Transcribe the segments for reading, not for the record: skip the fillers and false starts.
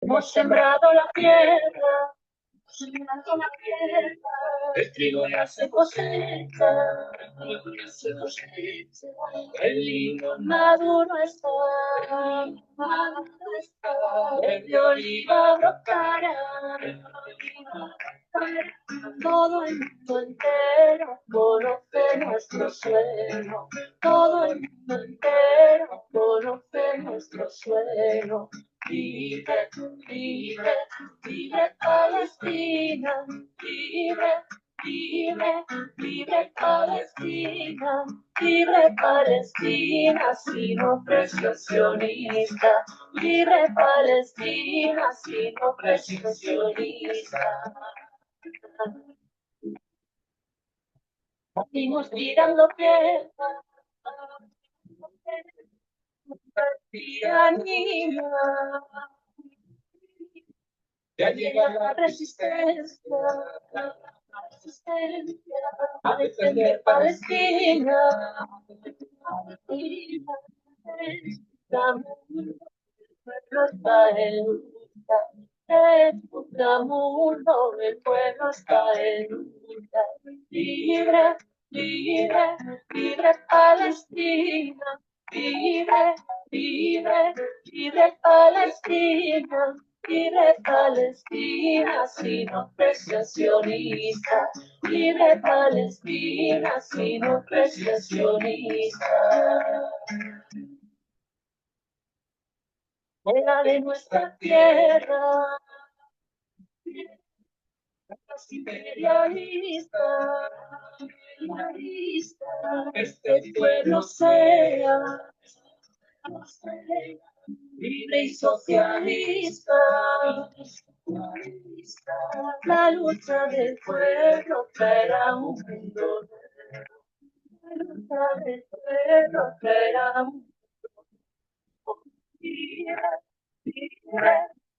Hemos sembrado la tierra, el trigo ya se cosecha, el lino maduro está, el de oliva brotará, todo el mundo entero conoce nuestro suelo, todo el mundo entero conoce nuestro suelo. Libre, libre, libre Palestina, libre, libre, libre Palestina, libre Palestina, sin opresión sionista, libre Palestina, sin opresión sionista. Seguimos tirando piedras, tiranía. Ya llega la resistencia a defender Palestina. El pueblo está en lucha, el pueblo está en lucha. Libre, libre, libre Palestina, libre, libre, libre Palestina. Libre Palestina, sin opresión sionista. Libre Palestina, sin opresión sionista. Fuera de nuestra tierra, los imperialistas, este pueblo sea libre y socialista. La lucha del pueblo traerá un mundo nuevo. La lucha del pueblo traerá un mundo libre, libre,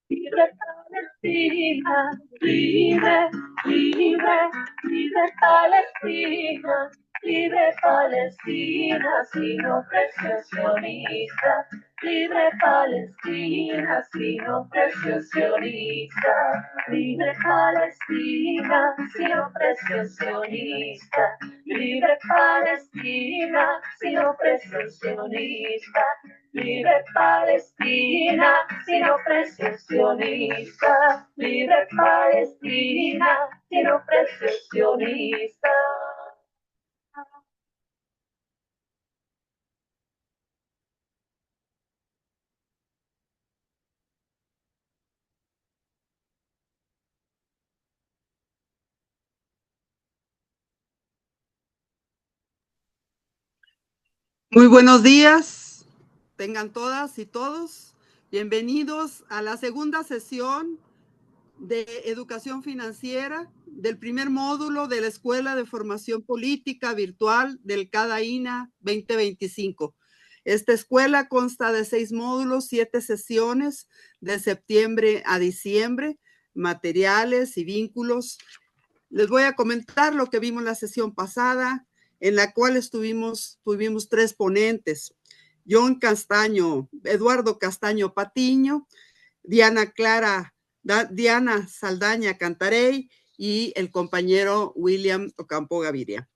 libre Palestina, libre, libre, libre Palestina. Libre Palestina, sin opresión sionista. Libre Palestina, sin opresión sionista. Libre Palestina, sin opresión sionista. Libre Palestina, sin opresión sionista. Libre Palestina, sin opresión sionista. Libre Palestina, sin opresión sionista. Muy buenos días, tengan todas y todos. Bienvenidos a la segunda sesión de Educación Financiera del primer módulo de la Escuela de Formación Política Virtual del CADAINA 2025. Esta escuela consta de 6 módulos, 7 sesiones de septiembre a diciembre, materiales y vínculos. Les voy a comentar lo que vimos la sesión pasada, en la cual tuvimos 3 ponentes: Eduardo Castaño Patiño, Diana Saldaña Cantarey y el compañero William Ocampo Gaviria.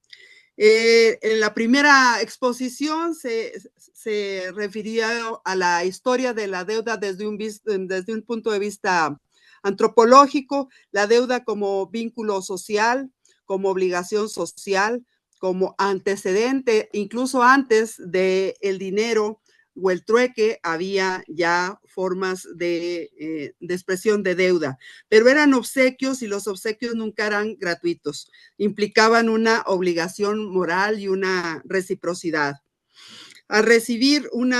En la primera exposición se refería a la historia de la deuda desde un punto de vista antropológico, la deuda como vínculo social, como obligación social, como antecedente, incluso antes del dinero o el trueque había ya formas de expresión de deuda, pero eran obsequios y los obsequios nunca eran gratuitos, implicaban una obligación moral y una reciprocidad. Al recibir un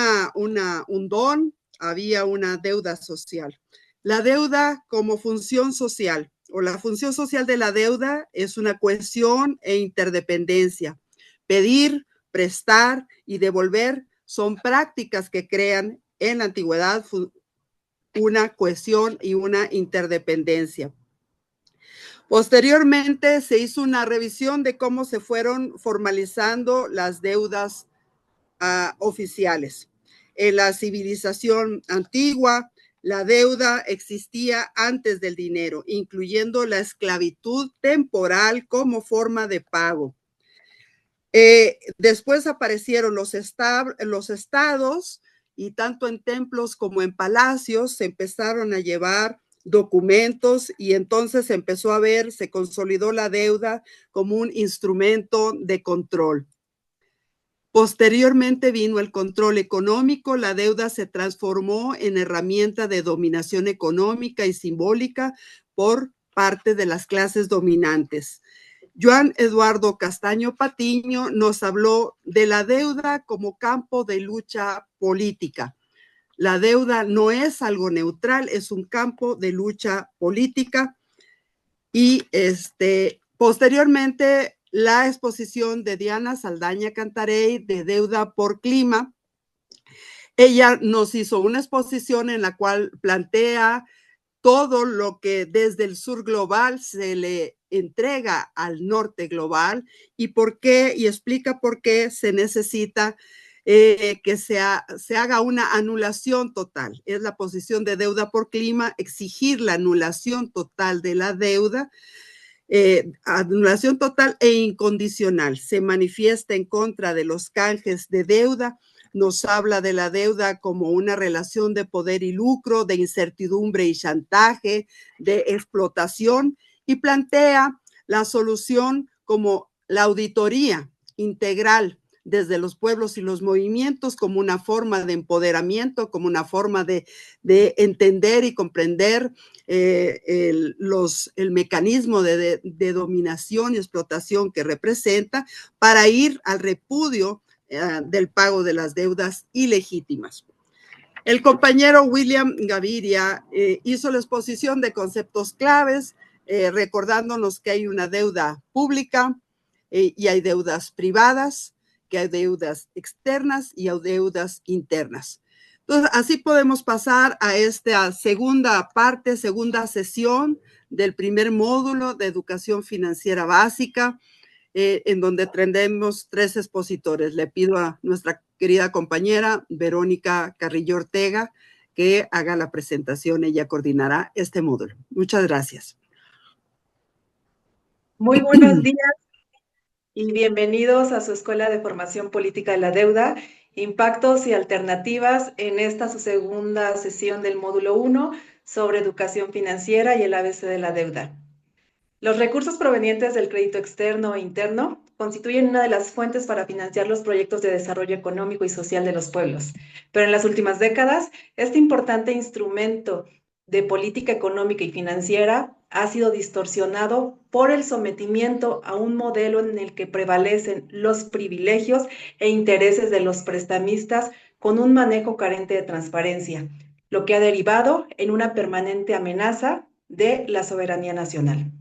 don, había una deuda social. La deuda como función social, o la función social de la deuda, es una cohesión e interdependencia. Pedir, prestar y devolver son prácticas que crean en la antigüedad una cohesión y una interdependencia. Posteriormente se hizo una revisión de cómo se fueron formalizando las deudas oficiales. En la civilización antigua, La deuda existía antes del dinero, incluyendo la esclavitud temporal como forma de pago. Después aparecieron los estados y tanto en templos como en palacios se empezaron a llevar documentos y entonces se consolidó la deuda como un instrumento de control. Posteriormente vino el control económico, la deuda se transformó en herramienta de dominación económica y simbólica por parte de las clases dominantes. Joan Eduardo Castaño Patiño nos habló de la deuda como campo de lucha política. La deuda no es algo neutral, es un campo de lucha política. Y posteriormente la exposición de Diana Saldaña Cantarell de Deuda por Clima. Ella nos hizo una exposición en la cual plantea todo lo que desde el sur global se le entrega al norte global y por qué, y explica por qué se necesita que se haga una anulación total. Es la posición de Deuda por Clima, exigir la anulación total de la deuda, anulación total e incondicional. Se manifiesta en contra de los canjes de deuda, nos habla de la deuda como una relación de poder y lucro, de incertidumbre y chantaje, de explotación, y plantea la solución como la auditoría integral desde los pueblos y los movimientos como una forma de empoderamiento, como una forma de entender y comprender el mecanismo de dominación y explotación que representa para ir al repudio del pago de las deudas ilegítimas. El compañero William Gaviria hizo la exposición de conceptos claves, recordándonos que hay una deuda pública y hay deudas privadas, que hay deudas externas y hay deudas internas. Entonces, así podemos pasar a esta segunda parte, segunda sesión del primer módulo de educación financiera básica, en donde tendremos 3 expositores. Le pido a nuestra querida compañera Verónica Carrillo Ortega que haga la presentación. Ella coordinará este módulo. Muchas gracias. Muy buenos días y bienvenidos a su Escuela de Formación Política de la Deuda, Impactos y Alternativas en esta su segunda sesión del módulo 1 sobre educación financiera y el ABC de la deuda. Los recursos provenientes del crédito externo e interno constituyen una de las fuentes para financiar los proyectos de desarrollo económico y social de los pueblos. Pero en las últimas décadas, este importante instrumento de política económica y financiera ha sido distorsionado por el sometimiento a un modelo en el que prevalecen los privilegios e intereses de los prestamistas con un manejo carente de transparencia, lo que ha derivado en una permanente amenaza de la soberanía nacional.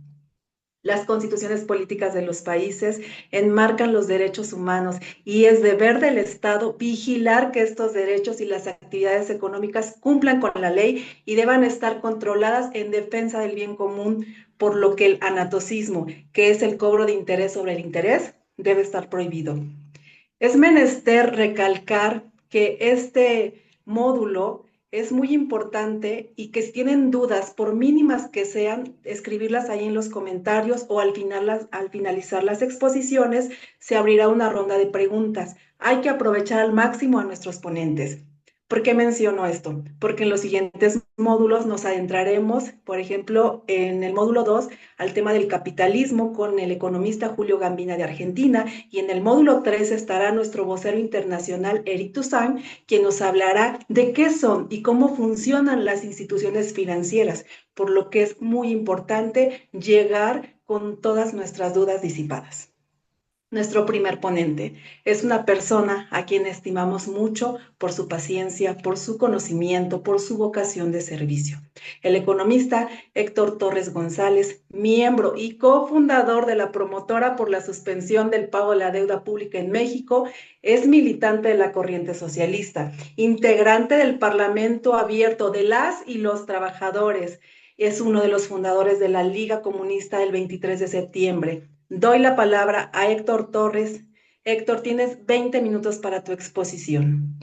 Las constituciones políticas de los países enmarcan los derechos humanos y es deber del Estado vigilar que estos derechos y las actividades económicas cumplan con la ley y deban estar controladas en defensa del bien común, por lo que el anatocismo, que es el cobro de interés sobre el interés, debe estar prohibido. Es menester recalcar que este módulo es muy importante y que si tienen dudas, por mínimas que sean, escribirlas ahí en los comentarios o al finalizar las exposiciones, se abrirá una ronda de preguntas. Hay que aprovechar al máximo a nuestros ponentes. ¿Por qué menciono esto? Porque en los siguientes módulos nos adentraremos, por ejemplo, en el módulo 2, al tema del capitalismo con el economista Julio Gambina de Argentina, y en el módulo 3 estará nuestro vocero internacional Eric Toussaint, quien nos hablará de qué son y cómo funcionan las instituciones financieras, por lo que es muy importante llegar con todas nuestras dudas disipadas. Nuestro primer ponente es una persona a quien estimamos mucho por su paciencia, por su conocimiento, por su vocación de servicio. El economista Héctor Torres González, miembro y cofundador de la promotora por la suspensión del pago de la deuda pública en México, es militante de la corriente socialista, integrante del Parlamento Abierto de las y los Trabajadores. Es uno de los fundadores de la Liga Comunista del 23 de septiembre. Doy la palabra a Héctor Torres. Héctor, tienes 20 minutos para tu exposición.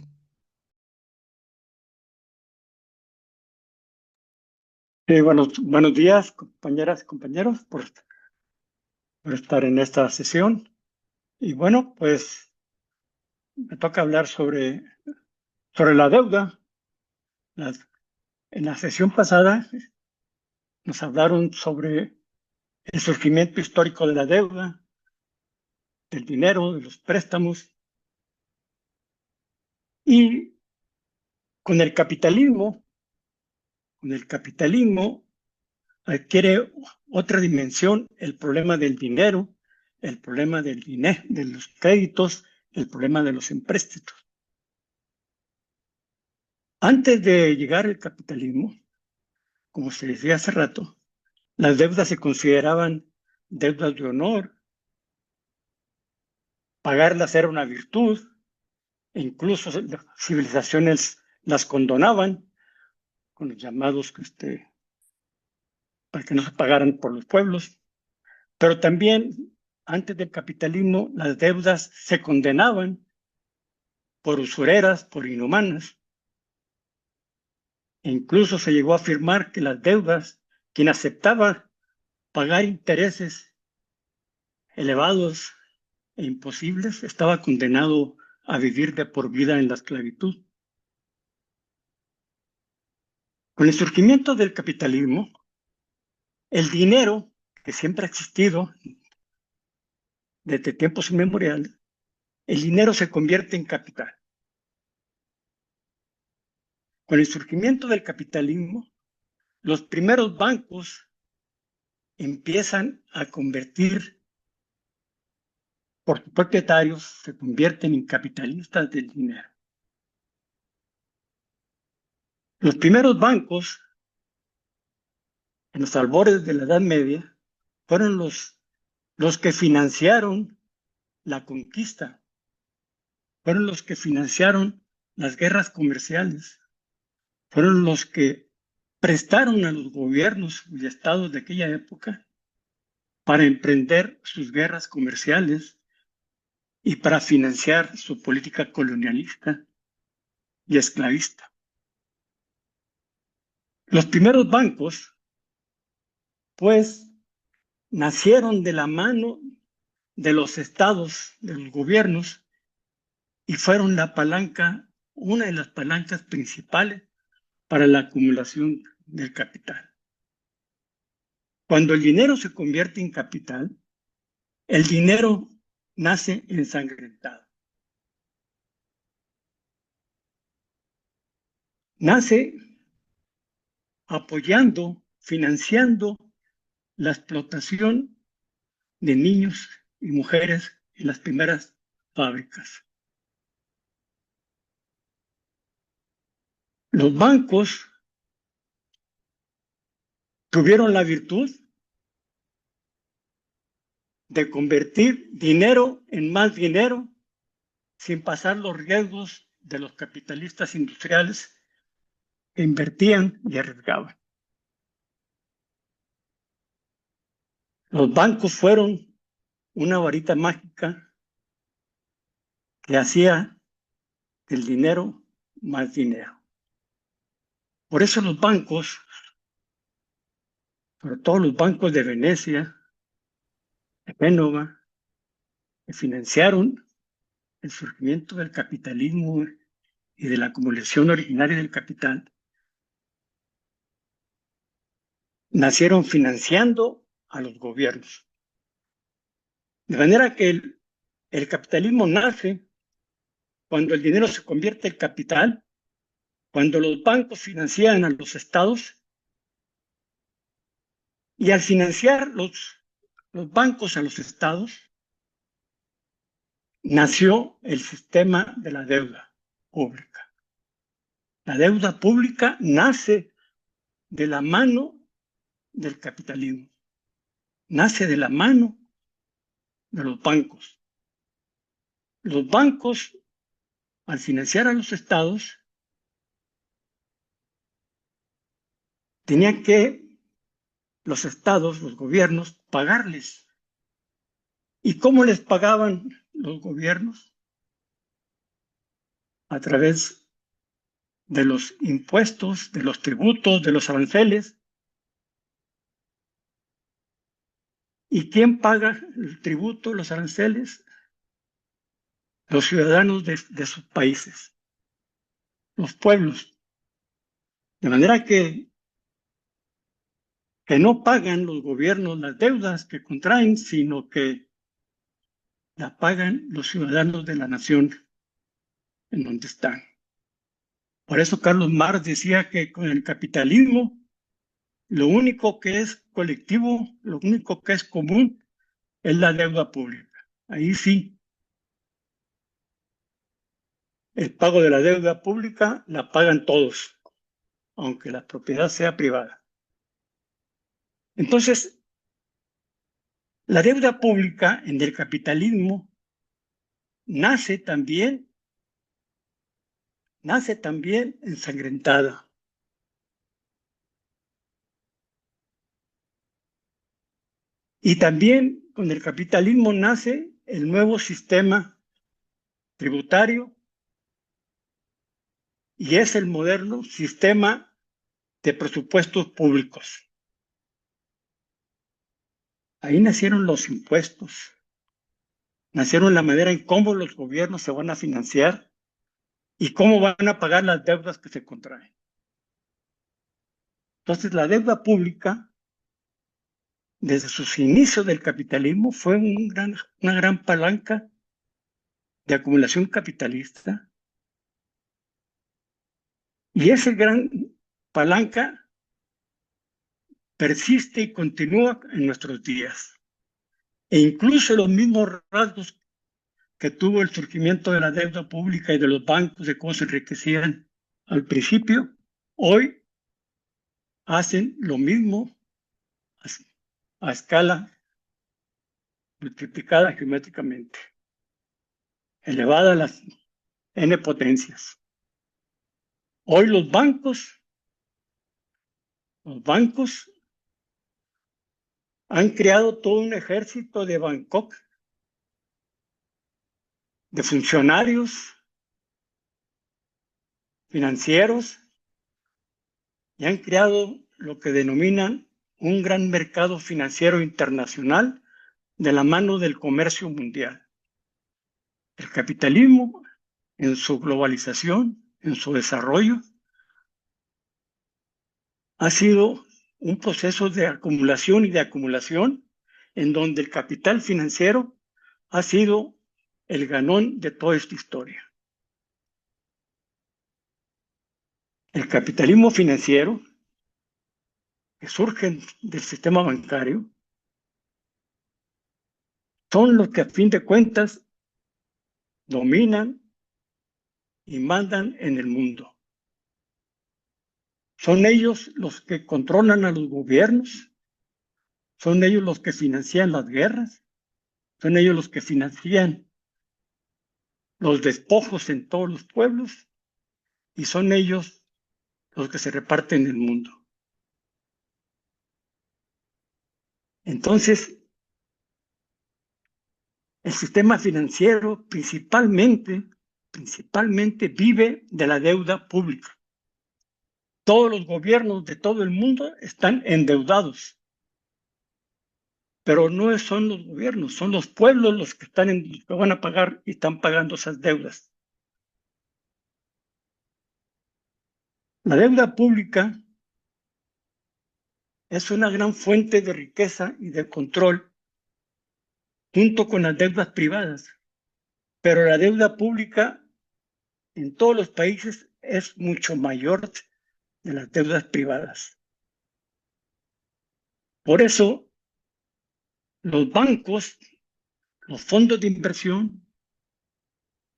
Buenos días, compañeras y compañeros, por estar en esta sesión. Y bueno, pues me toca hablar sobre la deuda. En la sesión pasada nos hablaron sobre el surgimiento histórico de la deuda, del dinero, de los préstamos. Y con el capitalismo adquiere otra dimensión el problema del dinero, el problema de los créditos, el problema de los empréstitos. Antes de llegar al capitalismo, como se decía hace rato, las deudas se consideraban deudas de honor, pagarlas era una virtud, e incluso las civilizaciones las condonaban con los llamados para que no se pagaran por los pueblos. Pero también, antes del capitalismo, las deudas se condenaban por usureras, por inhumanas. E incluso se llegó a afirmar que las deudas, quien aceptaba pagar intereses elevados e imposibles, estaba condenado a vivir de por vida en la esclavitud. Con el surgimiento del capitalismo, el dinero, que siempre ha existido desde tiempos inmemoriales, el dinero se convierte en capital. Con el surgimiento del capitalismo, los primeros bancos empiezan a convertir, por sus propietarios, se convierten en capitalistas del dinero. Los primeros bancos, en los albores de la Edad Media, fueron los que financiaron la conquista, fueron los que financiaron las guerras comerciales, fueron los que prestaron a los gobiernos y estados de aquella época para emprender sus guerras comerciales y para financiar su política colonialista y esclavista. Los primeros bancos, pues, nacieron de la mano de los estados, de los gobiernos, y fueron una de las palancas principales para la acumulación del capital. Cuando el dinero se convierte en capital, el dinero nace ensangrentado. Nace apoyando, financiando la explotación de niños y mujeres en las primeras fábricas. Los bancos tuvieron la virtud de convertir dinero en más dinero sin pasar los riesgos de los capitalistas industriales que invertían y arriesgaban. Los bancos fueron una varita mágica que hacía del dinero más dinero. Por eso los bancos, sobre todo los bancos de Venecia, de Génova, que financiaron el surgimiento del capitalismo y de la acumulación originaria del capital, nacieron financiando a los gobiernos. De manera que el capitalismo nace cuando el dinero se convierte en capital, cuando los bancos financian a los estados, y al financiar los bancos a los estados, nació el sistema de la deuda pública. La deuda pública nace de la mano del capitalismo, nace de la mano de los bancos. Los bancos, al financiar a los estados, tenían que los estados, los gobiernos, pagarles. ¿Y cómo les pagaban los gobiernos? A través de los impuestos, de los tributos, de los aranceles ¿Y quién paga el tributo, los aranceles? Los ciudadanos de sus países, los pueblos. De manera que no pagan los gobiernos las deudas que contraen, sino que la pagan los ciudadanos de la nación en donde están. Por eso Carlos Marx decía que con el capitalismo lo único que es colectivo, lo único que es común es la deuda pública. Ahí sí, el pago de la deuda pública la pagan todos, aunque la propiedad sea privada. Entonces, la deuda pública en el capitalismo nace también ensangrentada. Y también con el capitalismo nace el nuevo sistema tributario y es el moderno sistema de presupuestos públicos. Ahí nacieron los impuestos, nacieron la manera en cómo los gobiernos se van a financiar y cómo van a pagar las deudas que se contraen. Entonces, la deuda pública, desde sus inicios del capitalismo, fue una gran palanca de acumulación capitalista. Y esa gran palanca persiste y continúa en nuestros días. E incluso los mismos rasgos que tuvo el surgimiento de la deuda pública y de los bancos, de cómo se enriquecían al principio, hoy hacen lo mismo a escala multiplicada geométricamente, elevada a las n potencias. Hoy los bancos han creado todo un ejército de Bangkok, de funcionarios financieros, y han creado lo que denominan un gran mercado financiero internacional de la mano del comercio mundial. El capitalismo, en su globalización, en su desarrollo, ha sido un proceso de acumulación y de acumulación en donde el capital financiero ha sido el ganón de toda esta historia. El capitalismo financiero, que surge del sistema bancario, son los que a fin de cuentas dominan y mandan en el mundo. Son ellos los que controlan a los gobiernos, son ellos los que financian las guerras, son ellos los que financian los despojos en todos los pueblos y son ellos los que se reparten el mundo. Entonces, el sistema financiero principalmente vive de la deuda pública. Todos los gobiernos de todo el mundo están endeudados. Pero no son los gobiernos, son los pueblos los que van a pagar y están pagando esas deudas. La deuda pública es una gran fuente de riqueza y de control junto con las deudas privadas, pero la deuda pública en todos los países es mucho mayor de las deudas privadas. Por eso, los bancos, los fondos de inversión,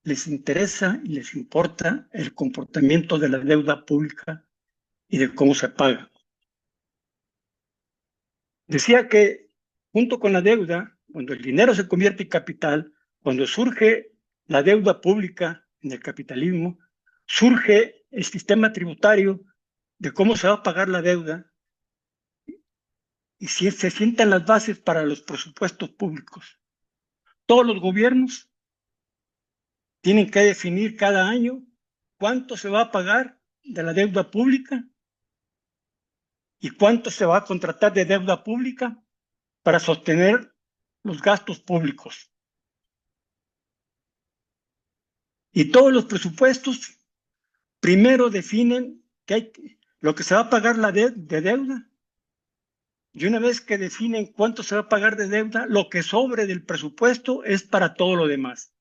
les interesa y les importa el comportamiento de la deuda pública y de cómo se paga. Decía que junto con la deuda, cuando el dinero se convierte en capital, cuando surge la deuda pública en el capitalismo, surge el sistema tributario de cómo se va a pagar la deuda y si se sientan las bases para los presupuestos públicos. Todos los gobiernos tienen que definir cada año cuánto se va a pagar de la deuda pública y cuánto se va a contratar de deuda pública para sostener los gastos públicos. Y todos los presupuestos primero definen lo que se va a pagar de deuda. Y una vez que definen cuánto se va a pagar de deuda, lo que sobre del presupuesto es para todo lo demás.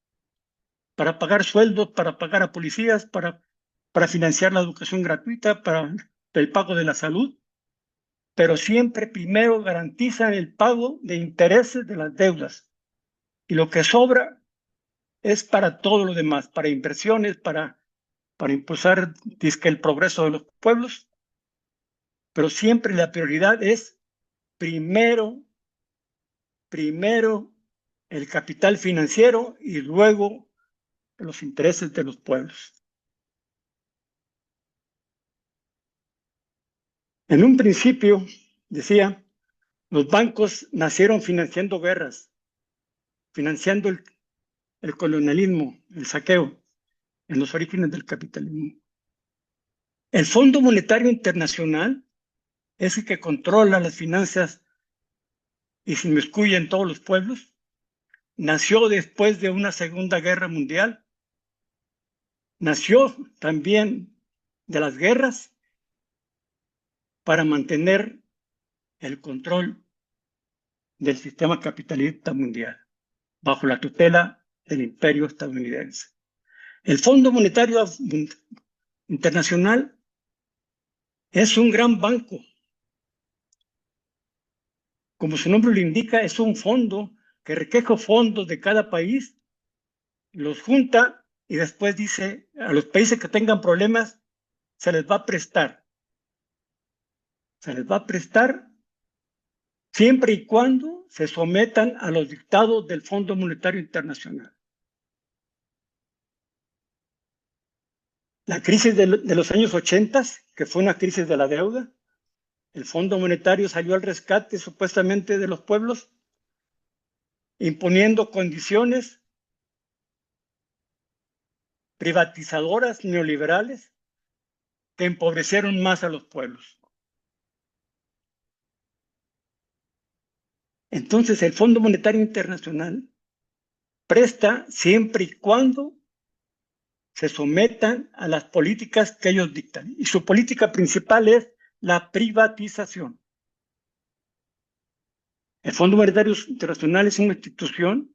Para pagar sueldos, para pagar a policías, para financiar la educación gratuita, para el pago de la salud. Pero siempre primero garantizan el pago de intereses de las deudas. Y lo que sobra es para todo lo demás, para inversiones, para impulsar el progreso de los pueblos. Pero siempre la prioridad es primero el capital financiero y luego los intereses de los pueblos. En un principio, decía, los bancos nacieron financiando guerras, financiando el colonialismo, el saqueo, en los orígenes del capitalismo. El Fondo Monetario Internacional es el que controla las finanzas y se inmiscuye en todos los pueblos. Nació después de una Segunda Guerra Mundial. Nació también de las guerras para mantener el control del sistema capitalista mundial bajo la tutela del imperio estadounidense. El Fondo Monetario Internacional es un gran banco. Como su nombre lo indica, es un fondo que recoge fondos de cada país, los junta y después dice a los países que tengan problemas, se les va a prestar. Se les va a prestar siempre y cuando se sometan a los dictados del Fondo Monetario Internacional. La crisis de los años 80, que fue una crisis de la deuda, el Fondo Monetario salió al rescate supuestamente de los pueblos, imponiendo condiciones privatizadoras neoliberales que empobrecieron más a los pueblos. Entonces, el Fondo Monetario Internacional presta siempre y cuando se sometan a las políticas que ellos dictan. Y su política principal es la privatización. El Fondo Monetario Internacional es una institución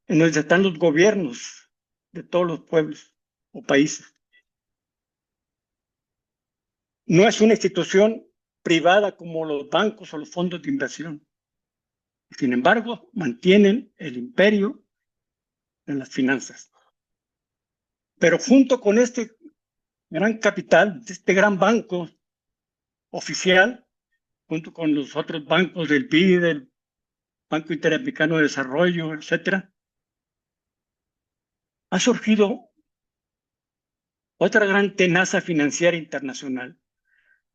en donde están los gobiernos de todos los pueblos o países. No es una institución privada como los bancos o los fondos de inversión. Sin embargo, mantienen el imperio en las finanzas. Pero junto con este gran capital, este gran banco oficial, junto con los otros bancos del BID, del Banco Interamericano de Desarrollo, etcétera, ha surgido otra gran tenaza financiera internacional,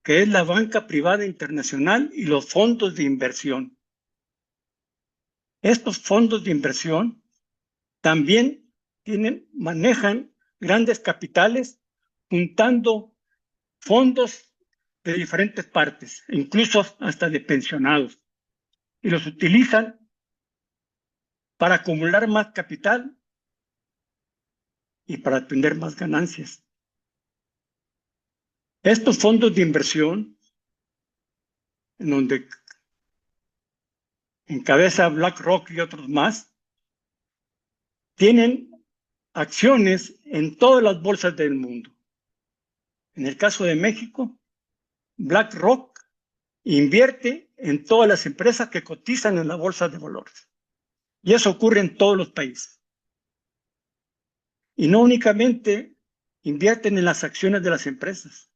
que es la banca privada internacional y los fondos de inversión. Estos fondos de inversión también manejan grandes capitales, juntando fondos de diferentes partes, incluso hasta de pensionados, y los utilizan para acumular más capital y para tener más ganancias. Estos fondos de inversión, en donde encabeza BlackRock y otros más, tienen acciones en todas las bolsas del mundo. En el caso de México, BlackRock invierte en todas las empresas que cotizan en la bolsa de valores. Y eso ocurre en todos los países. Y no únicamente invierten en las acciones de las empresas.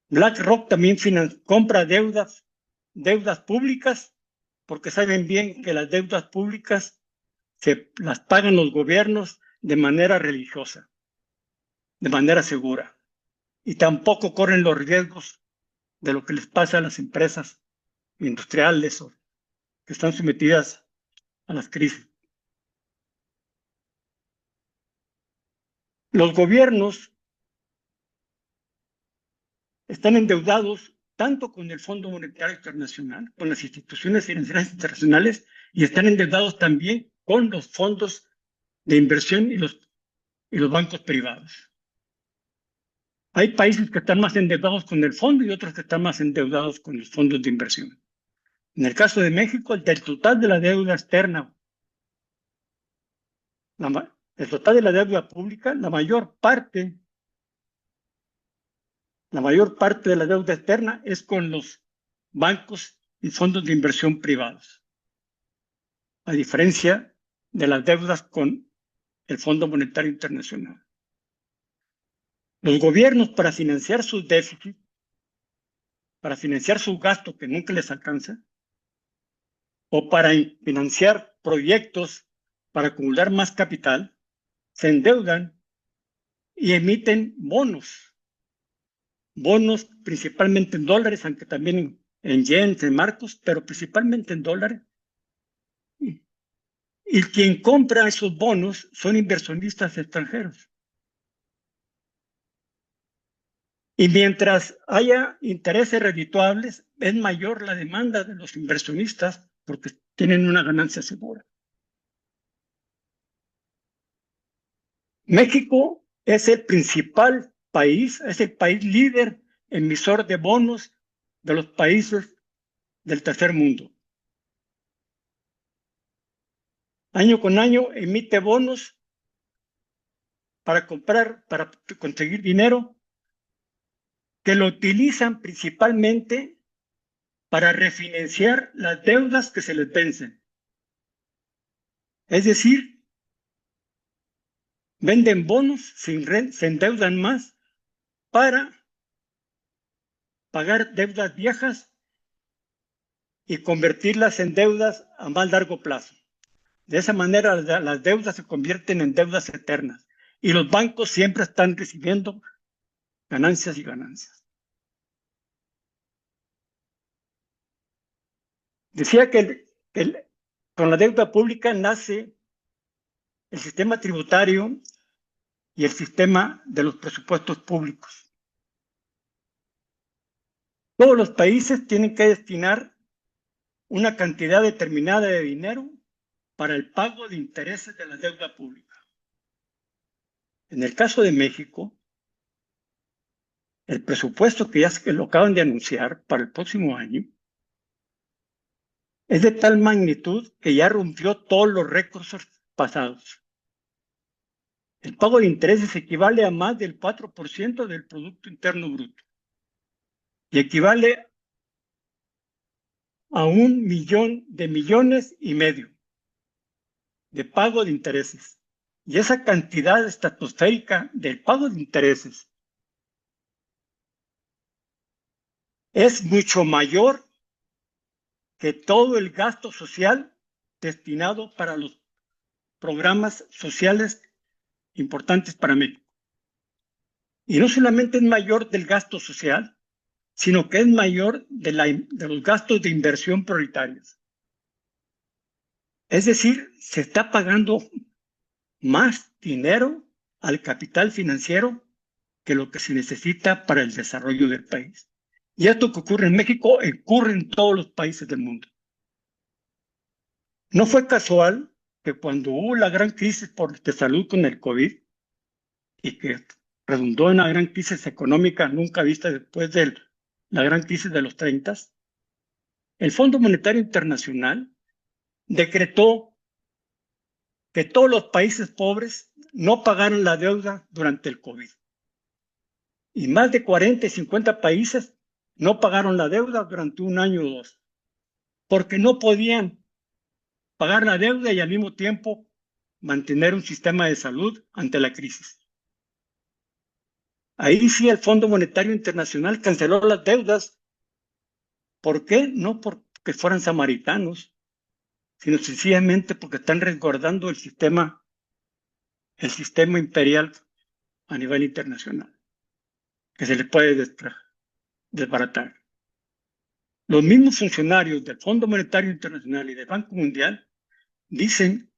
BlackRock también compra deudas públicas, porque saben bien que las deudas públicas se las pagan los gobiernos de manera religiosa, de manera segura. Y tampoco corren los riesgos de lo que les pasa a las empresas industriales o que están sometidas a las crisis. Los gobiernos están endeudados tanto con el Fondo Monetario Internacional, con las instituciones financieras internacionales, y están endeudados también con los fondos de inversión y los bancos privados. Hay países que están más endeudados con el fondo y otros que están más endeudados con los fondos de inversión. En el caso de México, del total de la deuda externa, el total de la deuda pública, la mayor parte de la deuda externa es con los bancos y fondos de inversión privados, a diferencia de las deudas con el Fondo Monetario Internacional. Los gobiernos, para financiar sus déficits, para financiar sus gastos que nunca les alcanza, o para financiar proyectos para acumular más capital, se endeudan y emiten bonos principalmente en dólares, aunque también en yens, en marcos, pero principalmente en dólares. Y quien compra esos bonos son inversionistas extranjeros. Y mientras haya intereses redituables, es mayor la demanda de los inversionistas porque tienen una ganancia segura. México es el principal país, es el país líder emisor de bonos de los países del tercer mundo. Año con año emite bonos para conseguir dinero que lo utilizan principalmente para refinanciar las deudas que se les vencen. Es decir, venden bonos, se endeudan más para pagar deudas viejas y convertirlas en deudas a más largo plazo. De esa manera las deudas se convierten en deudas eternas y los bancos siempre están recibiendo ganancias y ganancias. Decía que con la deuda pública nace el sistema tributario y el sistema de los presupuestos públicos. Todos los países tienen que destinar una cantidad determinada de dinero para el pago de intereses de la deuda pública. En el caso de México, el presupuesto que lo acaban de anunciar para el próximo año es de tal magnitud que ya rompió todos los récords pasados. El pago de intereses equivale a más del 4% del Producto Interno Bruto y equivale a 1,000,000 millones y medio de pago de intereses. Y esa cantidad estratosférica del pago de intereses es mucho mayor que todo el gasto social destinado para los programas sociales importantes para México. Y no solamente es mayor del gasto social, sino que es mayor de los gastos de inversión prioritarios. Es decir, se está pagando más dinero al capital financiero que lo que se necesita para el desarrollo del país. Y esto que ocurre en México ocurre en todos los países del mundo. No fue casual que cuando hubo la gran crisis de salud con el COVID y que redundó en una gran crisis económica nunca vista después de la gran crisis de los 30, el Fondo Monetario Internacional decretó que todos los países pobres no pagaran la deuda durante el COVID. Y más de 40 y 50 países no pagaron la deuda durante un año o dos, porque no podían pagar la deuda y al mismo tiempo mantener un sistema de salud ante la crisis. Ahí sí el Fondo Monetario Internacional canceló las deudas. ¿Por qué? No porque fueran samaritanos, sino sencillamente porque están resguardando el sistema imperial a nivel internacional, que se les puede desbaratar. Los mismos funcionarios del Fondo Monetario Internacional y del Banco Mundial dicen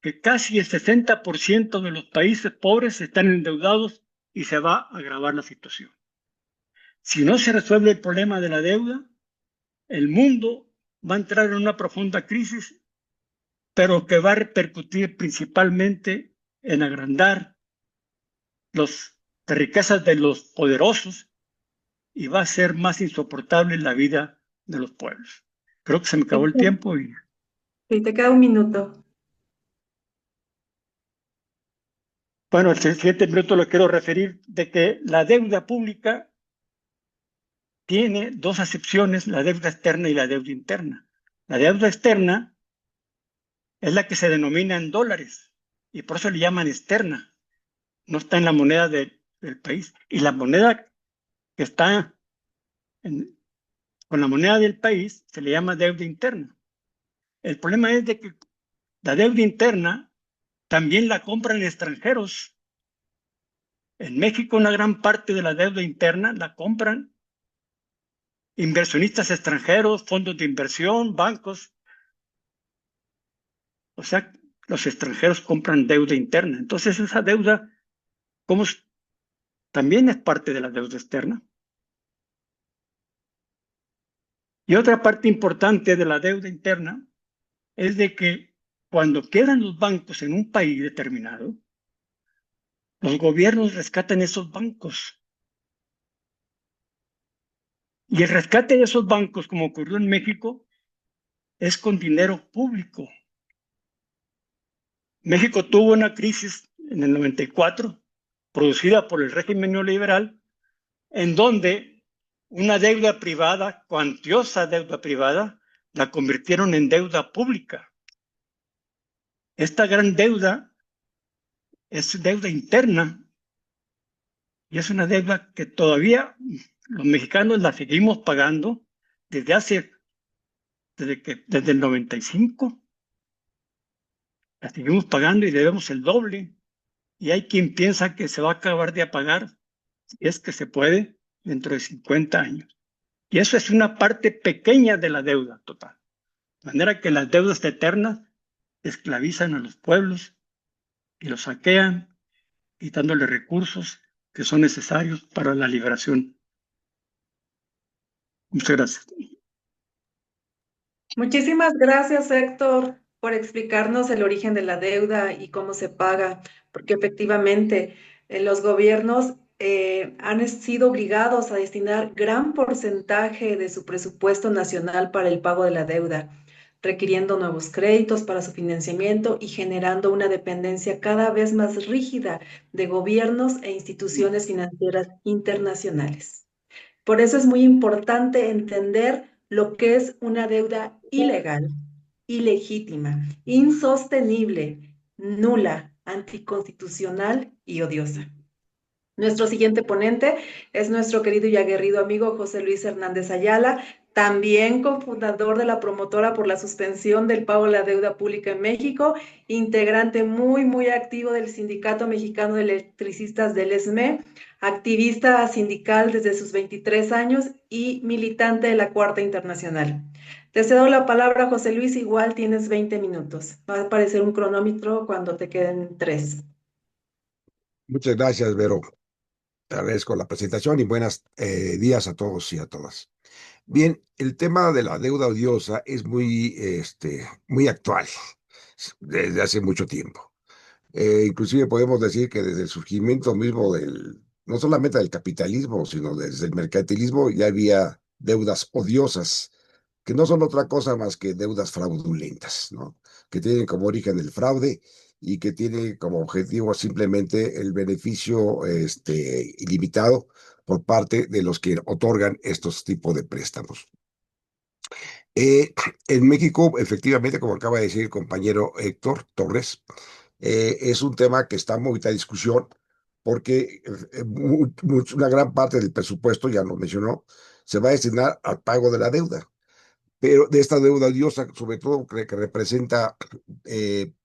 que casi el 60% de los países pobres están endeudados y se va a agravar la situación. Si no se resuelve el problema de la deuda, el mundo va a entrar en una profunda crisis, pero que va a repercutir principalmente en agrandar las riquezas de los poderosos y va a ser más insoportable la vida de los pueblos. Creo que se me acabó el tiempo y Sí, te queda un minuto. bueno, el siguiente minuto lo quiero referir de que la deuda pública tiene dos acepciones, la deuda externa y la deuda interna. La deuda externa es la que se denomina en dólares y por eso le llaman externa. No está en la moneda del país. Y la moneda que está con la moneda del país se le llama deuda interna. El problema es de que la deuda interna también la compran extranjeros. En México una gran parte de la deuda interna la compran inversionistas extranjeros, fondos de inversión, bancos. O sea, los extranjeros compran deuda interna. Entonces esa deuda, ¿cómo también es parte de la deuda externa? Y otra parte importante de la deuda interna es de que cuando quedan los bancos en un país determinado, los gobiernos rescatan esos bancos. Y el rescate de esos bancos, como ocurrió en México, es con dinero público. México tuvo una crisis en el 94, producida por el régimen neoliberal, en donde una deuda privada, cuantiosa deuda privada, la convirtieron en deuda pública. Esta gran deuda es deuda interna y es una deuda que todavía los mexicanos la seguimos pagando desde el 95. La seguimos pagando y debemos el doble. Y hay quien piensa que se va a acabar de pagar, si es que se puede, dentro de 50 años. Y eso es una parte pequeña de la deuda total. De manera que las deudas eternas esclavizan a los pueblos y los saquean, quitándole recursos que son necesarios para la liberación. Muchas gracias. Muchísimas gracias, Héctor, por explicarnos el origen de la deuda y cómo se paga, porque efectivamente los gobiernos han sido obligados a destinar gran porcentaje de su presupuesto nacional para el pago de la deuda, requiriendo nuevos créditos para su financiamiento y generando una dependencia cada vez más rígida de gobiernos e instituciones financieras internacionales. Por eso es muy importante entender lo que es una deuda ilegal, ilegítima, insostenible, nula, anticonstitucional y odiosa. Nuestro siguiente ponente es nuestro querido y aguerrido amigo José Luis Hernández Ayala, también cofundador de la promotora por la suspensión del pago de la deuda pública en México, integrante muy activo del Sindicato Mexicano de Electricistas del ESME, activista sindical desde sus 23 años y militante de la Cuarta Internacional. Te cedo la palabra, José Luis, igual tienes 20 minutos. Va a aparecer un cronómetro cuando te queden 3. Muchas gracias, Vero. Te agradezco la presentación y buenos días a todos y a todas. Bien, el tema de la deuda odiosa es muy actual desde hace mucho tiempo. Inclusive podemos decir que desde el surgimiento mismo no solamente del capitalismo, sino desde el mercantilismo ya había deudas odiosas, que no son otra cosa más que deudas fraudulentas, ¿no? Que tienen como origen el fraude y que tiene como objetivo simplemente el beneficio ilimitado por parte de los que otorgan estos tipos de préstamos. Eh, en México, efectivamente, como acaba de decir el compañero Héctor Torres, es un tema que está en mucha discusión porque una gran parte del presupuesto, ya lo mencionó, se va a destinar al pago de la deuda, pero de esta deuda odiosa, sobre todo que representa el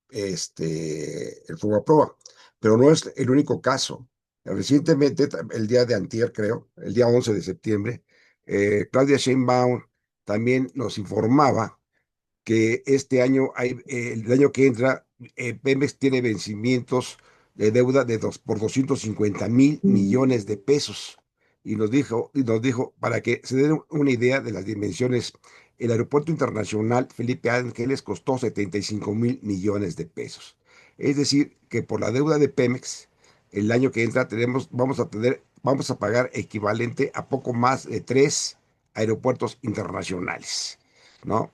Fobaproa, pero no es el único caso. Recientemente, el día de antier, creo, el día 11 de septiembre, Claudia Sheinbaum también nos informaba que este año, el año que entra, Pemex tiene vencimientos de deuda por 250,000 millones de pesos. y nos dijo, para que se den una idea de las dimensiones, el Aeropuerto Internacional Felipe Ángeles costó 75,000 millones de pesos. Es decir, que por la deuda de Pemex, el año que entra vamos a pagar equivalente a poco más de 3 aeropuertos internacionales, ¿no?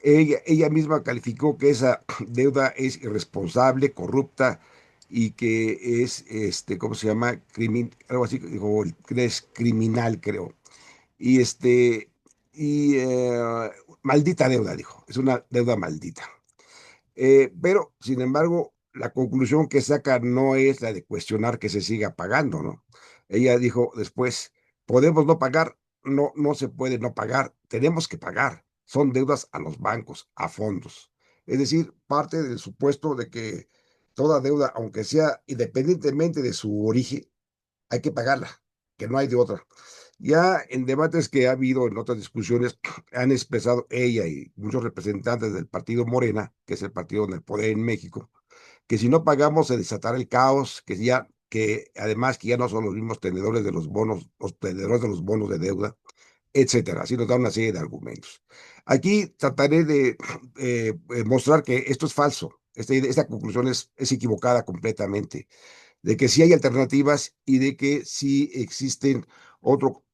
Ella misma calificó que esa deuda es irresponsable, corrupta y que es, ¿cómo se llama? Algo así, dijo, que es criminal, creo. Y y maldita deuda, dijo, es una deuda maldita. Pero, sin embargo, la conclusión que saca no es la de cuestionar que se siga pagando, ¿no? Ella dijo después, podemos no pagar, no, no se puede no pagar, tenemos que pagar. Son deudas a los bancos, a fondos. Es decir, parte del supuesto de que toda deuda, aunque sea independientemente de su origen, hay que pagarla, que no hay de otra. Ya en debates que ha habido en otras discusiones, han expresado ella y muchos representantes del partido Morena, que es el partido en el poder en México, que si no pagamos se desatará el caos, que además que ya no son los mismos tenedores de los bonos, los tenedores de los bonos de deuda, etcétera. Así nos da una serie de argumentos. Aquí trataré de mostrar que esto es falso. Esta conclusión es equivocada completamente, de que sí hay alternativas y de que sí existen otro,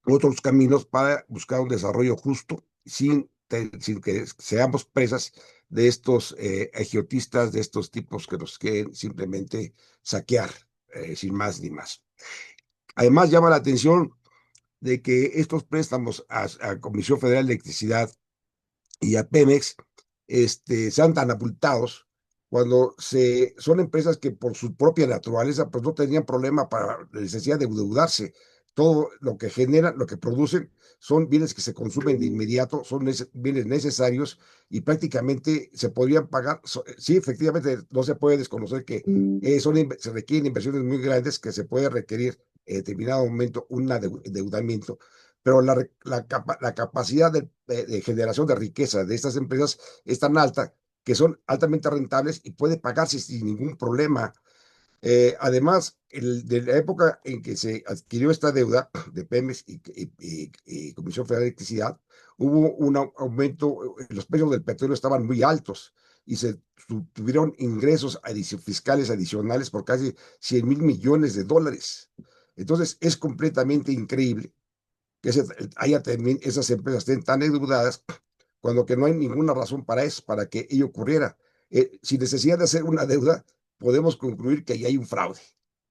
otros caminos para buscar un desarrollo justo sin que seamos presas de estos agiotistas, de estos tipos que nos quieren simplemente saquear, sin más ni más. Además, llama la atención de que estos préstamos a Comisión Federal de Electricidad y a Pemex sean tan abultados cuando son empresas que por su propia naturaleza pues no tenían problema para la necesidad de endeudarse. Todo lo que generan, lo que producen, son bienes que se consumen de inmediato, son bienes necesarios y prácticamente se podrían pagar. Sí, efectivamente, no se puede desconocer que se requieren inversiones muy grandes que se puede requerir en determinado momento un endeudamiento, pero la capacidad de generación de riqueza de estas empresas es tan alta que son altamente rentables y puede pagarse sin ningún problema. Además, de la época en que se adquirió esta deuda de Pemex y Comisión Federal de Electricidad, hubo un aumento, los precios del petróleo estaban muy altos y se tuvieron ingresos fiscales adicionales por casi 100,000 millones de dólares. Entonces, es completamente increíble que esas empresas estén tan endeudadas cuando que no hay ninguna razón para eso, para que ello ocurriera. Sin necesidad de hacer una deuda, podemos concluir que ahí hay un fraude,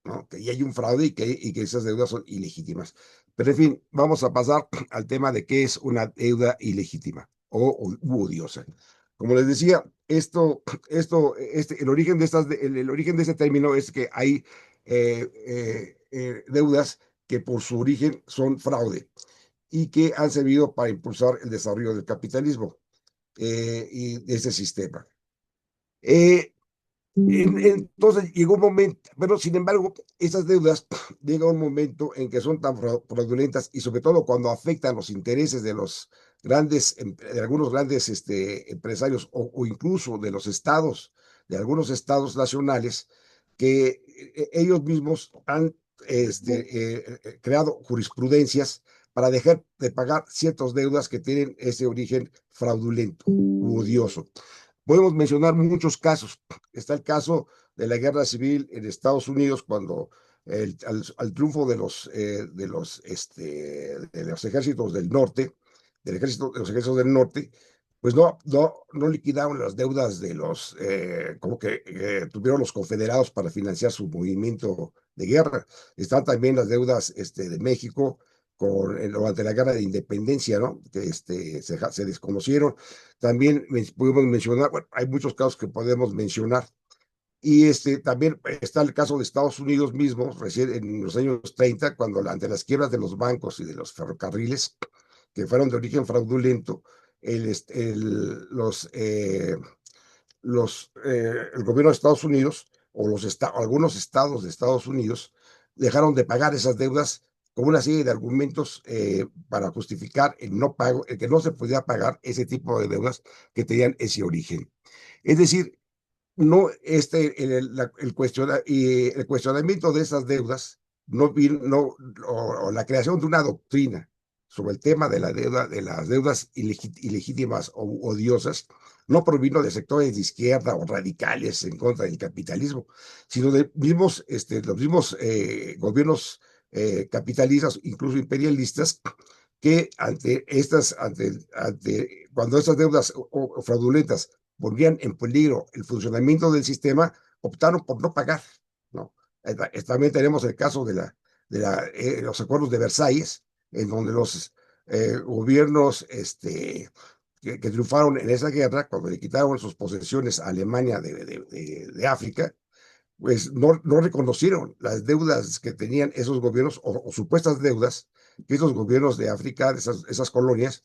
¿no? Que ahí hay un fraude y que esas deudas son ilegítimas. Pero en fin, vamos a pasar al tema de qué es una deuda ilegítima u odiosa. Como les decía, el origen de este término es que hay deudas que por su origen son fraude y que han servido para impulsar el desarrollo del capitalismo y de ese sistema. Eh, entonces llegó un momento, pero sin embargo, esas deudas llega un momento en que son tan fraudulentas y sobre todo cuando afectan los intereses de los de algunos grandes empresarios o incluso de los estados, de algunos estados nacionales, que ellos mismos han creado jurisprudencias para dejar de pagar ciertas deudas que tienen ese origen fraudulento u odioso. Podemos mencionar muchos casos. Está el caso de la guerra civil en Estados Unidos cuando al triunfo de los ejércitos del norte, de los ejércitos del norte, pues no liquidaron las deudas como que tuvieron los confederados para financiar su movimiento de guerra. Están también las deudas de México durante la guerra de independencia, ¿no? Que se desconocieron. También podemos mencionar, bueno, hay muchos casos que podemos mencionar. Y también está el caso de Estados Unidos mismo, recién en los años 30, cuando ante las quiebras de los bancos y de los ferrocarriles, que fueron de origen fraudulento, el gobierno de Estados Unidos o algunos estados de Estados Unidos dejaron de pagar esas deudas con una serie de argumentos para justificar el no pago, el que no se podía pagar ese tipo de deudas que tenían ese origen. Es decir, no el cuestionamiento de esas deudas o la creación de una doctrina sobre el tema de la deuda, de las deudas ilegítimas o odiosas, no provino de sectores de izquierda o radicales en contra del capitalismo, sino de los mismos gobiernos capitalistas, incluso imperialistas, que cuando estas deudas o fraudulentas ponían en peligro el funcionamiento del sistema, optaron por no pagar, ¿no? También tenemos el caso de los acuerdos de Versalles, en donde los gobiernos que triunfaron en esa guerra, cuando le quitaron sus posesiones a Alemania de África, pues no reconocieron las deudas que tenían esos gobiernos o supuestas deudas que esos gobiernos de África, de esas colonias,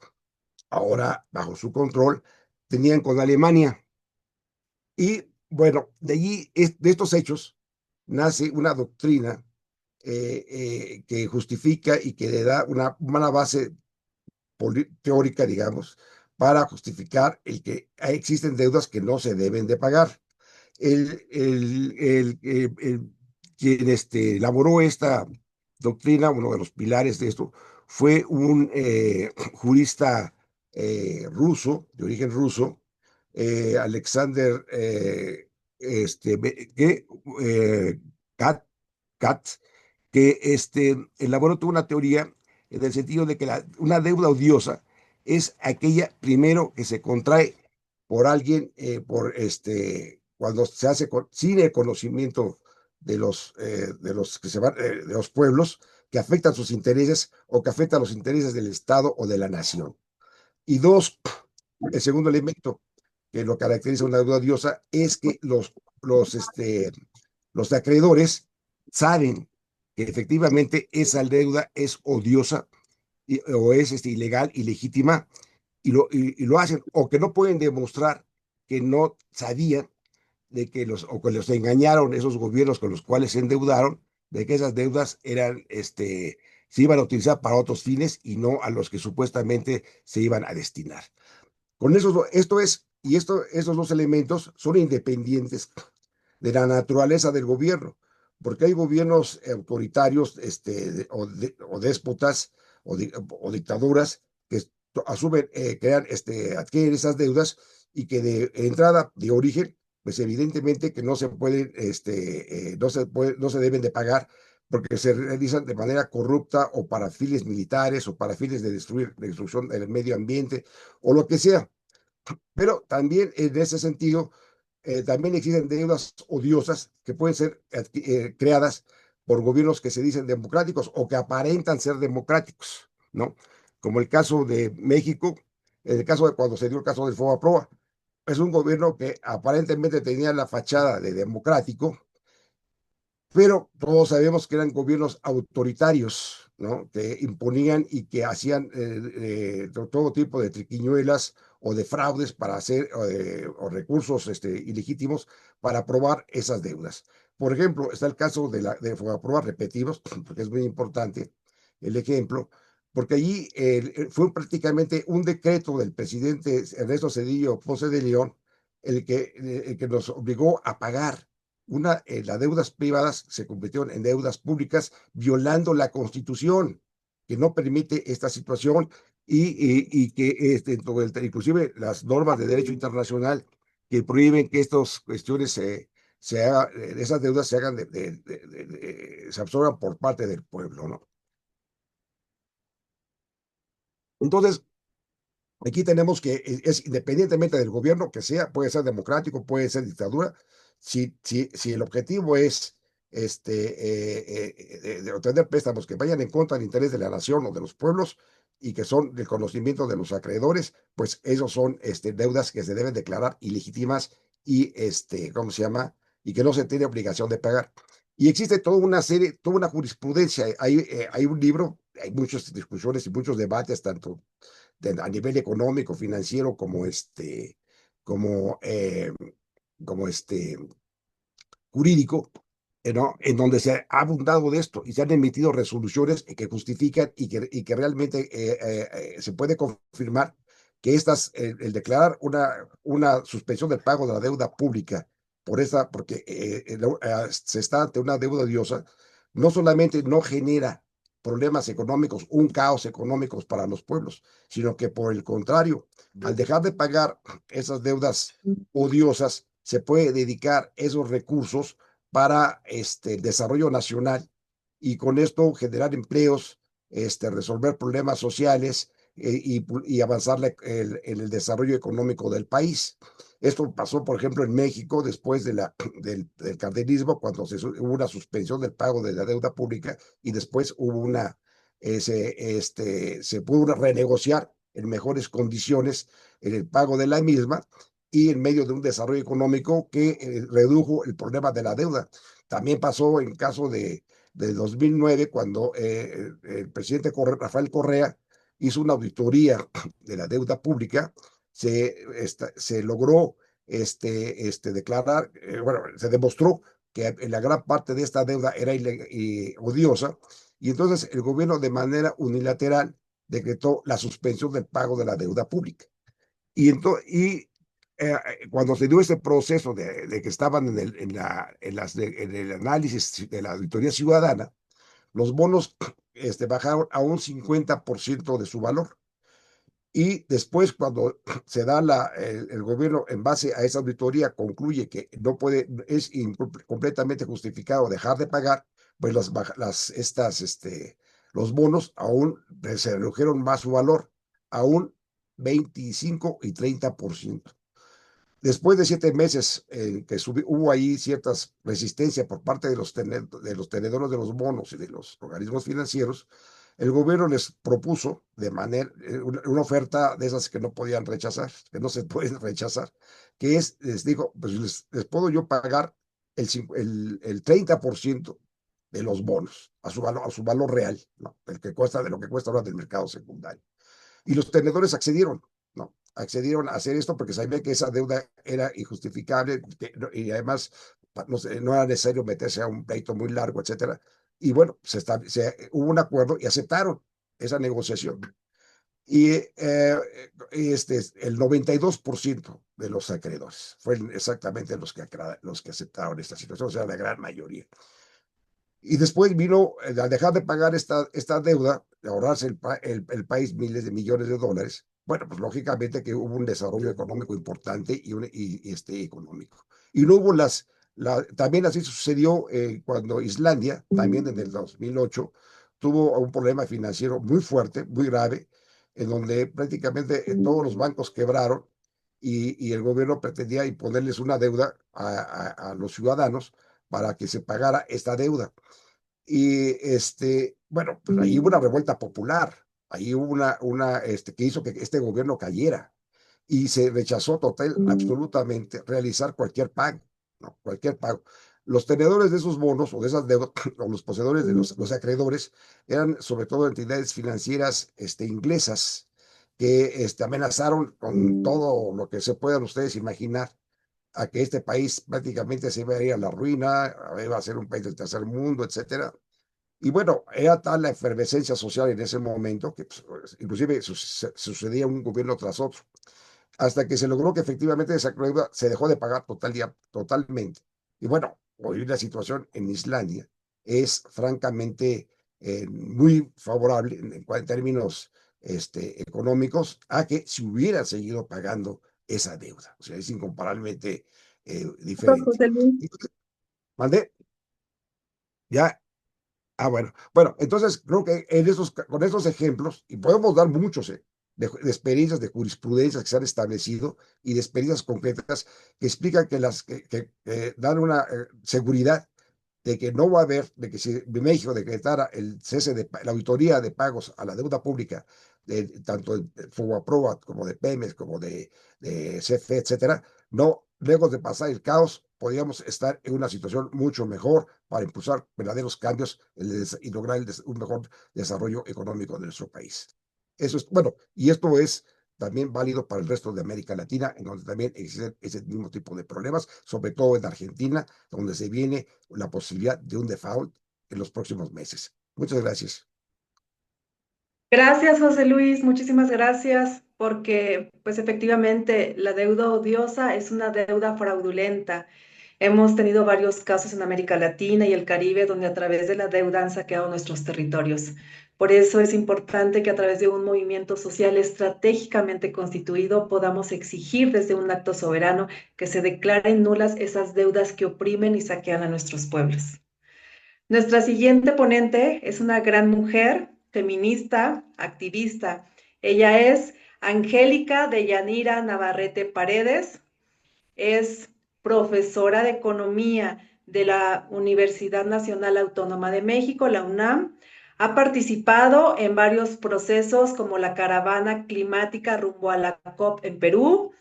ahora bajo su control, tenían con Alemania. Y bueno, de allí, de estos hechos, nace una doctrina que justifica y que le da una base teórica, digamos, para justificar el que existen deudas que no se deben de pagar. Quien elaboró esta doctrina, uno de los pilares de esto, fue un jurista ruso, de origen ruso, Alexander que, Kat, Kat, que elaboró toda una teoría en el sentido de que una deuda odiosa es aquella primero que se contrae por alguien, cuando se hace sin el conocimiento de los que se van, de los pueblos, que afectan sus intereses o que afectan los intereses del Estado o de la nación. Y dos, el segundo elemento que lo caracteriza una deuda odiosa es que los acreedores saben que efectivamente esa deuda es odiosa o es ilegal, ilegítima, y lo hacen, o que no pueden demostrar que no sabían de que o que los engañaron esos gobiernos con los cuales se endeudaron, de que esas deudas se iban a utilizar para otros fines y no a los que supuestamente se iban a destinar. Con estos dos elementos son independientes de la naturaleza del gobierno, porque hay gobiernos autoritarios o déspotas o dictaduras que asumen, adquieren esas deudas y que de entrada, de origen, pues evidentemente que no se pueden, no se deben de pagar porque se realizan de manera corrupta o para fines militares o para fines de destrucción del medio ambiente o lo que sea. Pero también en ese sentido, también existen deudas odiosas que pueden ser creadas por gobiernos que se dicen democráticos o que aparentan ser democráticos, ¿no? Como el caso de México, el caso de cuando se dio el caso del Fobaproa. Es un gobierno que aparentemente tenía la fachada de democrático, pero todos sabemos que eran gobiernos autoritarios, ¿no? Que imponían y que hacían todo tipo de triquiñuelas o de fraudes para hacer o recursos ilegítimos para aprobar esas deudas. Por ejemplo, está el caso de Fobaproa repetidos, porque es muy importante el ejemplo, porque allí fue prácticamente un decreto del presidente Ernesto Zedillo Ponce de León el que nos obligó a pagar las deudas privadas se convirtieron en deudas públicas, violando la Constitución, que no permite esta situación y que inclusive las normas de derecho internacional que prohíben que estas cuestiones esas deudas se hagan se absorban por parte del pueblo, ¿no? Entonces, aquí tenemos que es independientemente del gobierno que sea, puede ser democrático, puede ser dictadura, si el objetivo es de obtener préstamos que vayan en contra del interés de la nación o de los pueblos y que son del conocimiento de los acreedores, pues esos son deudas que se deben declarar ilegítimas y ¿cómo se llama? Y que no se tiene obligación de pagar. Y existe toda una serie, toda una jurisprudencia. Hay un libro, hay muchas discusiones y muchos debates, tanto a nivel económico, financiero, como, eh, como jurídico, ¿no? En donde se ha abundado de esto y se han emitido resoluciones que justifican y que realmente se puede confirmar que el declarar una suspensión del pago de la deuda pública porque se está ante una deuda odiosa, no solamente no genera problemas económicos, un caos económico para los pueblos, sino que por el contrario, al dejar de pagar esas deudas odiosas, se puede dedicar esos recursos para el desarrollo nacional y con esto generar empleos, resolver problemas sociales y avanzar en el desarrollo económico del país. Esto pasó, por ejemplo, en México después del cardenismo, cuando hubo una suspensión del pago de la deuda pública y después hubo se pudo renegociar en mejores condiciones el pago de la misma y en medio de un desarrollo económico que redujo el problema de la deuda. También pasó en caso de 2009, cuando el presidente Rafael Correa hizo una auditoría de la deuda pública, se logró declarar, bueno, se demostró que la gran parte de esta deuda era odiosa, y entonces el gobierno de manera unilateral decretó la suspensión del pago de la deuda pública. Cuando se dio ese proceso de que estaban en el análisis de la auditoría ciudadana, los bonos bajaron a un 50% de su valor. Y después, cuando se da el gobierno, en base a esa auditoría, concluye que no puede, es completamente justificado dejar de pagar, pues los bonos aún se redujeron más su valor, a un 25 y 30%. Después de 7 meses que hubo ahí ciertas resistencias por parte de los tenedores de los bonos y de los organismos financieros, el gobierno les propuso una oferta de esas que no podían rechazar, que no se pueden rechazar, les dijo, pues les puedo yo pagar el 30% de los bonos a su valor real, ¿no? De lo que cuesta ahora del mercado secundario. Y los tenedores accedieron, ¿no? Accedieron a hacer esto porque sabían que esa deuda era injustificable y además no era necesario meterse a un pleito muy largo, etcétera. Y bueno, hubo un acuerdo y aceptaron esa negociación. Y el 92% de los acreedores fueron exactamente los que aceptaron esta situación, o sea, la gran mayoría. Y después vino, al dejar de pagar esta deuda, de ahorrarse el país miles de millones de dólares, bueno, pues lógicamente que hubo un desarrollo económico importante y económico. Y no hubo también así sucedió cuando Islandia, también en el 2008, tuvo un problema financiero muy fuerte, muy grave, en donde prácticamente todos los bancos quebraron y el gobierno pretendía imponerles una deuda a los ciudadanos para que se pagara esta deuda. Y bueno, pues ahí hubo una revuelta popular, ahí hubo que hizo que este gobierno cayera y se rechazó absolutamente realizar cualquier pago, ¿no? Cualquier pago. Los tenedores de esos bonos o de esas deudas, o los poseedores de los acreedores, eran sobre todo entidades financieras inglesas que amenazaron con todo lo que se puedan ustedes imaginar a que este país prácticamente se iba a ir a la ruina, iba a ser un país del tercer mundo, etcétera. Y bueno, era tal la efervescencia social en ese momento que pues, inclusive sucedía un gobierno tras otro, hasta que se logró que efectivamente esa deuda se dejó de pagar totalmente. Y bueno, hoy la situación en Islandia es francamente muy favorable en términos económicos a que se hubiera seguido pagando esa deuda. O sea, es incomparablemente diferente. José Luis. ¿Mandé? Ya. Bueno, entonces creo que con estos ejemplos, y podemos dar muchos de experiencias de jurisprudencia que se han establecido y de experiencias concretas que explican que dan una seguridad de que no va a haber, de que si México decretara el cese de la auditoría de pagos a la deuda pública, tanto de Fobaproa como de Pemex, como de CFE, etcétera, no, lejos de pasar el caos, podríamos estar en una situación mucho mejor para impulsar verdaderos cambios y lograr un mejor desarrollo económico de nuestro país. Eso es, bueno, y esto es también válido para el resto de América Latina, en donde también existen ese mismo tipo de problemas, sobre todo en Argentina, donde se viene la posibilidad de un default en los próximos meses. Muchas gracias. Gracias, José Luis, muchísimas gracias, porque pues efectivamente la deuda odiosa es una deuda fraudulenta Hemos tenido varios casos en América Latina y el Caribe donde a través de la deuda han saqueado nuestros territorios. Por eso es importante que a través de un movimiento social estratégicamente constituido podamos exigir desde un acto soberano que se declaren nulas esas deudas que oprimen y saquean a nuestros pueblos. Nuestra siguiente ponente es una gran mujer, feminista, activista. Ella es Angélica Deyanira Navarrete Paredes, es profesora de economía de la Universidad Nacional Autónoma de México, la UNAM. Ha participado en varios procesos como la caravana climática rumbo a la COP en Perú,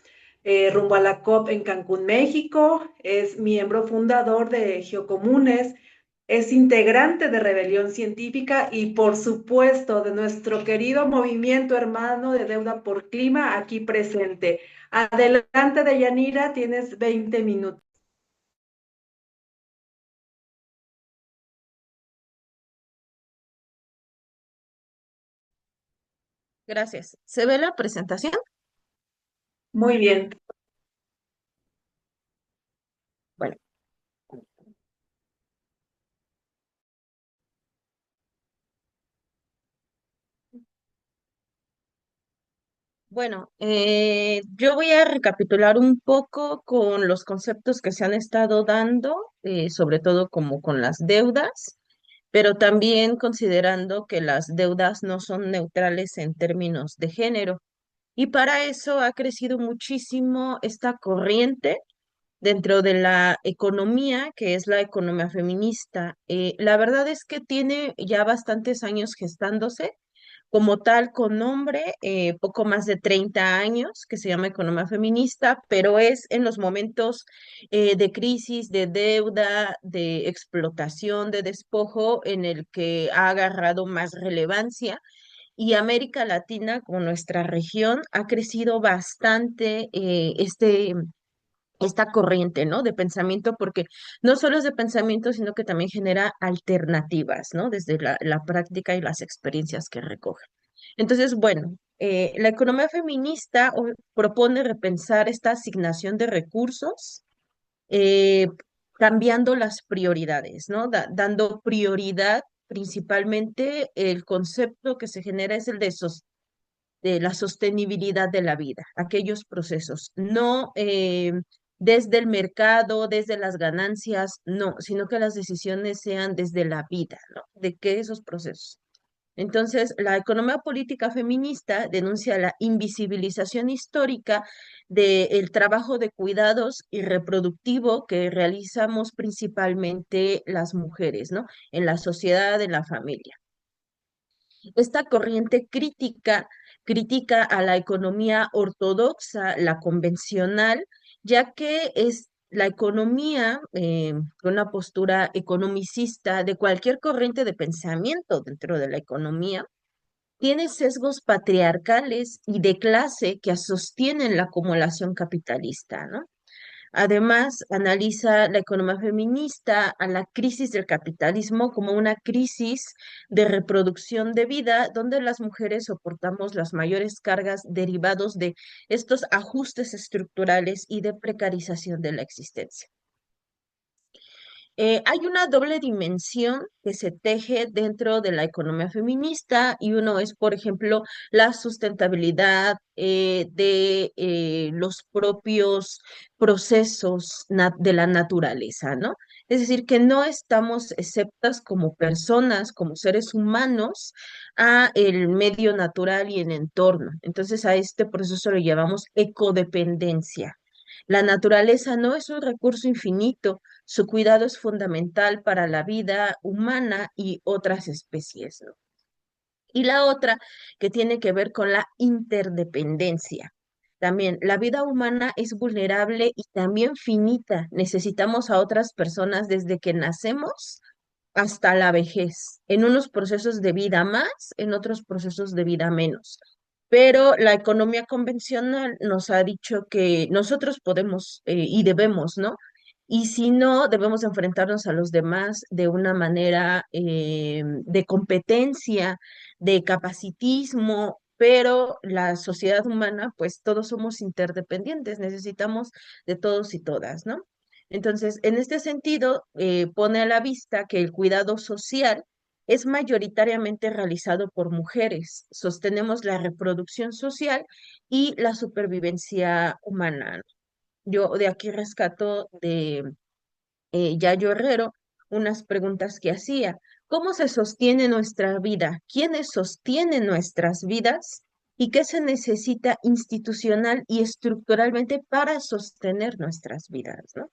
rumbo a la COP en Cancún, México. Es miembro fundador de Geocomunes, es integrante de Rebelión Científica y, por supuesto, de nuestro querido movimiento hermano de Deuda por Clima aquí presente. Adelante, Deyanira, tienes 20 minutos. Gracias. ¿Se ve la presentación? Muy bien. Bueno, yo voy a recapitular un poco con los conceptos que se han estado dando, sobre todo como con las deudas, pero también considerando que las deudas no son neutrales en términos de género. Y para eso ha crecido muchísimo esta corriente dentro de la economía, que es la economía feminista. La verdad es que tiene ya bastantes años gestándose como tal con nombre, poco más de 30 años, que se llama economía feminista, pero es en los momentos de crisis, de deuda, de explotación, de despojo, en el que ha agarrado más relevancia. Y América Latina, como nuestra región, ha crecido bastante esta corriente, ¿no? De pensamiento, porque no solo es de pensamiento, sino que también genera alternativas, ¿no? Desde la práctica y las experiencias que recoge. Entonces, bueno, la economía feminista propone repensar esta asignación de recursos, eh, cambiando las prioridades, ¿no? Dando prioridad, principalmente el concepto que se genera es el de la sostenibilidad de la vida, aquellos procesos, no desde el mercado, desde las ganancias, no, sino que las decisiones sean desde la vida, ¿no? De que esos procesos. Entonces, la economía política feminista denuncia la invisibilización histórica del trabajo de cuidados y reproductivo que realizamos principalmente las mujeres, ¿no? En la sociedad, en la familia. Esta corriente critica a la economía ortodoxa, la convencional, ya que es la economía, con una postura economicista de cualquier corriente de pensamiento dentro de la economía, tiene sesgos patriarcales y de clase que sostienen la acumulación capitalista, ¿no? Además, analiza la economía feminista a la crisis del capitalismo como una crisis de reproducción de vida, donde las mujeres soportamos las mayores cargas derivados de estos ajustes estructurales y de precarización de la existencia. Hay una doble dimensión que se teje dentro de la economía feminista y uno es, por ejemplo, la sustentabilidad de los propios procesos de la naturaleza, ¿no? Es decir, que no estamos exceptas como personas, como seres humanos, a el medio natural y el entorno. Entonces, a este proceso lo llamamos ecodependencia. La naturaleza no es un recurso infinito, su cuidado es fundamental para la vida humana y otras especies, ¿no? Y la otra que tiene que ver con la interdependencia. También la vida humana es vulnerable y también finita. Necesitamos a otras personas desde que nacemos hasta la vejez, en unos procesos de vida más, en otros procesos de vida menos. Pero la economía convencional nos ha dicho que nosotros podemos y debemos, ¿no? Y si no, debemos enfrentarnos a los demás de una manera de competencia, de capacitismo, pero la sociedad humana, pues todos somos interdependientes, necesitamos de todos y todas, ¿no? Entonces, en este sentido, pone a la vista que el cuidado social es mayoritariamente realizado por mujeres. Sostenemos la reproducción social y la supervivencia humana. Yo de aquí rescato de Yayo Herrero unas preguntas que hacía. ¿Cómo se sostiene nuestra vida? ¿Quiénes sostienen nuestras vidas? ¿Y qué se necesita institucional y estructuralmente para sostener nuestras vidas, ¿no?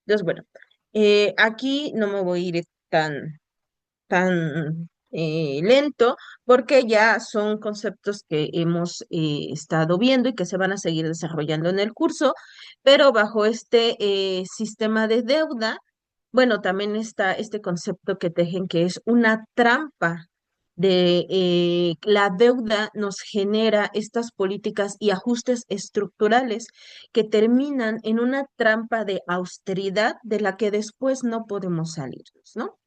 Entonces, bueno, aquí no me voy a ir tan lento porque ya son conceptos que hemos estado viendo y que se van a seguir desarrollando en el curso, pero bajo este sistema de deuda, bueno, también está este concepto que tejen que es una trampa de la deuda nos genera estas políticas y ajustes estructurales que terminan en una trampa de austeridad de la que después no podemos salirnos, ¿no?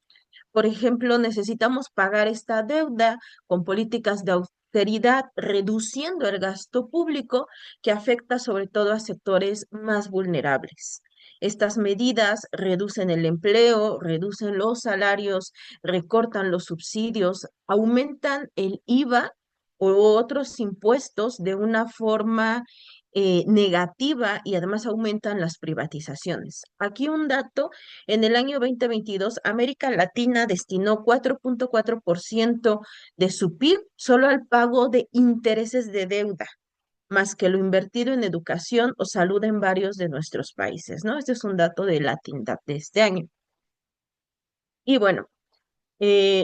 Por ejemplo, necesitamos pagar esta deuda con políticas de austeridad, reduciendo el gasto público que afecta sobre todo a sectores más vulnerables. Estas medidas reducen el empleo, reducen los salarios, recortan los subsidios, aumentan el IVA o otros impuestos de una forma negativa y además aumentan las privatizaciones. Aquí un dato, en el año 2022, América Latina destinó 4.4% de su PIB solo al pago de intereses de deuda, más que lo invertido en educación o salud en varios de nuestros países, ¿no? Este es un dato de Latindad de este año. Y bueno,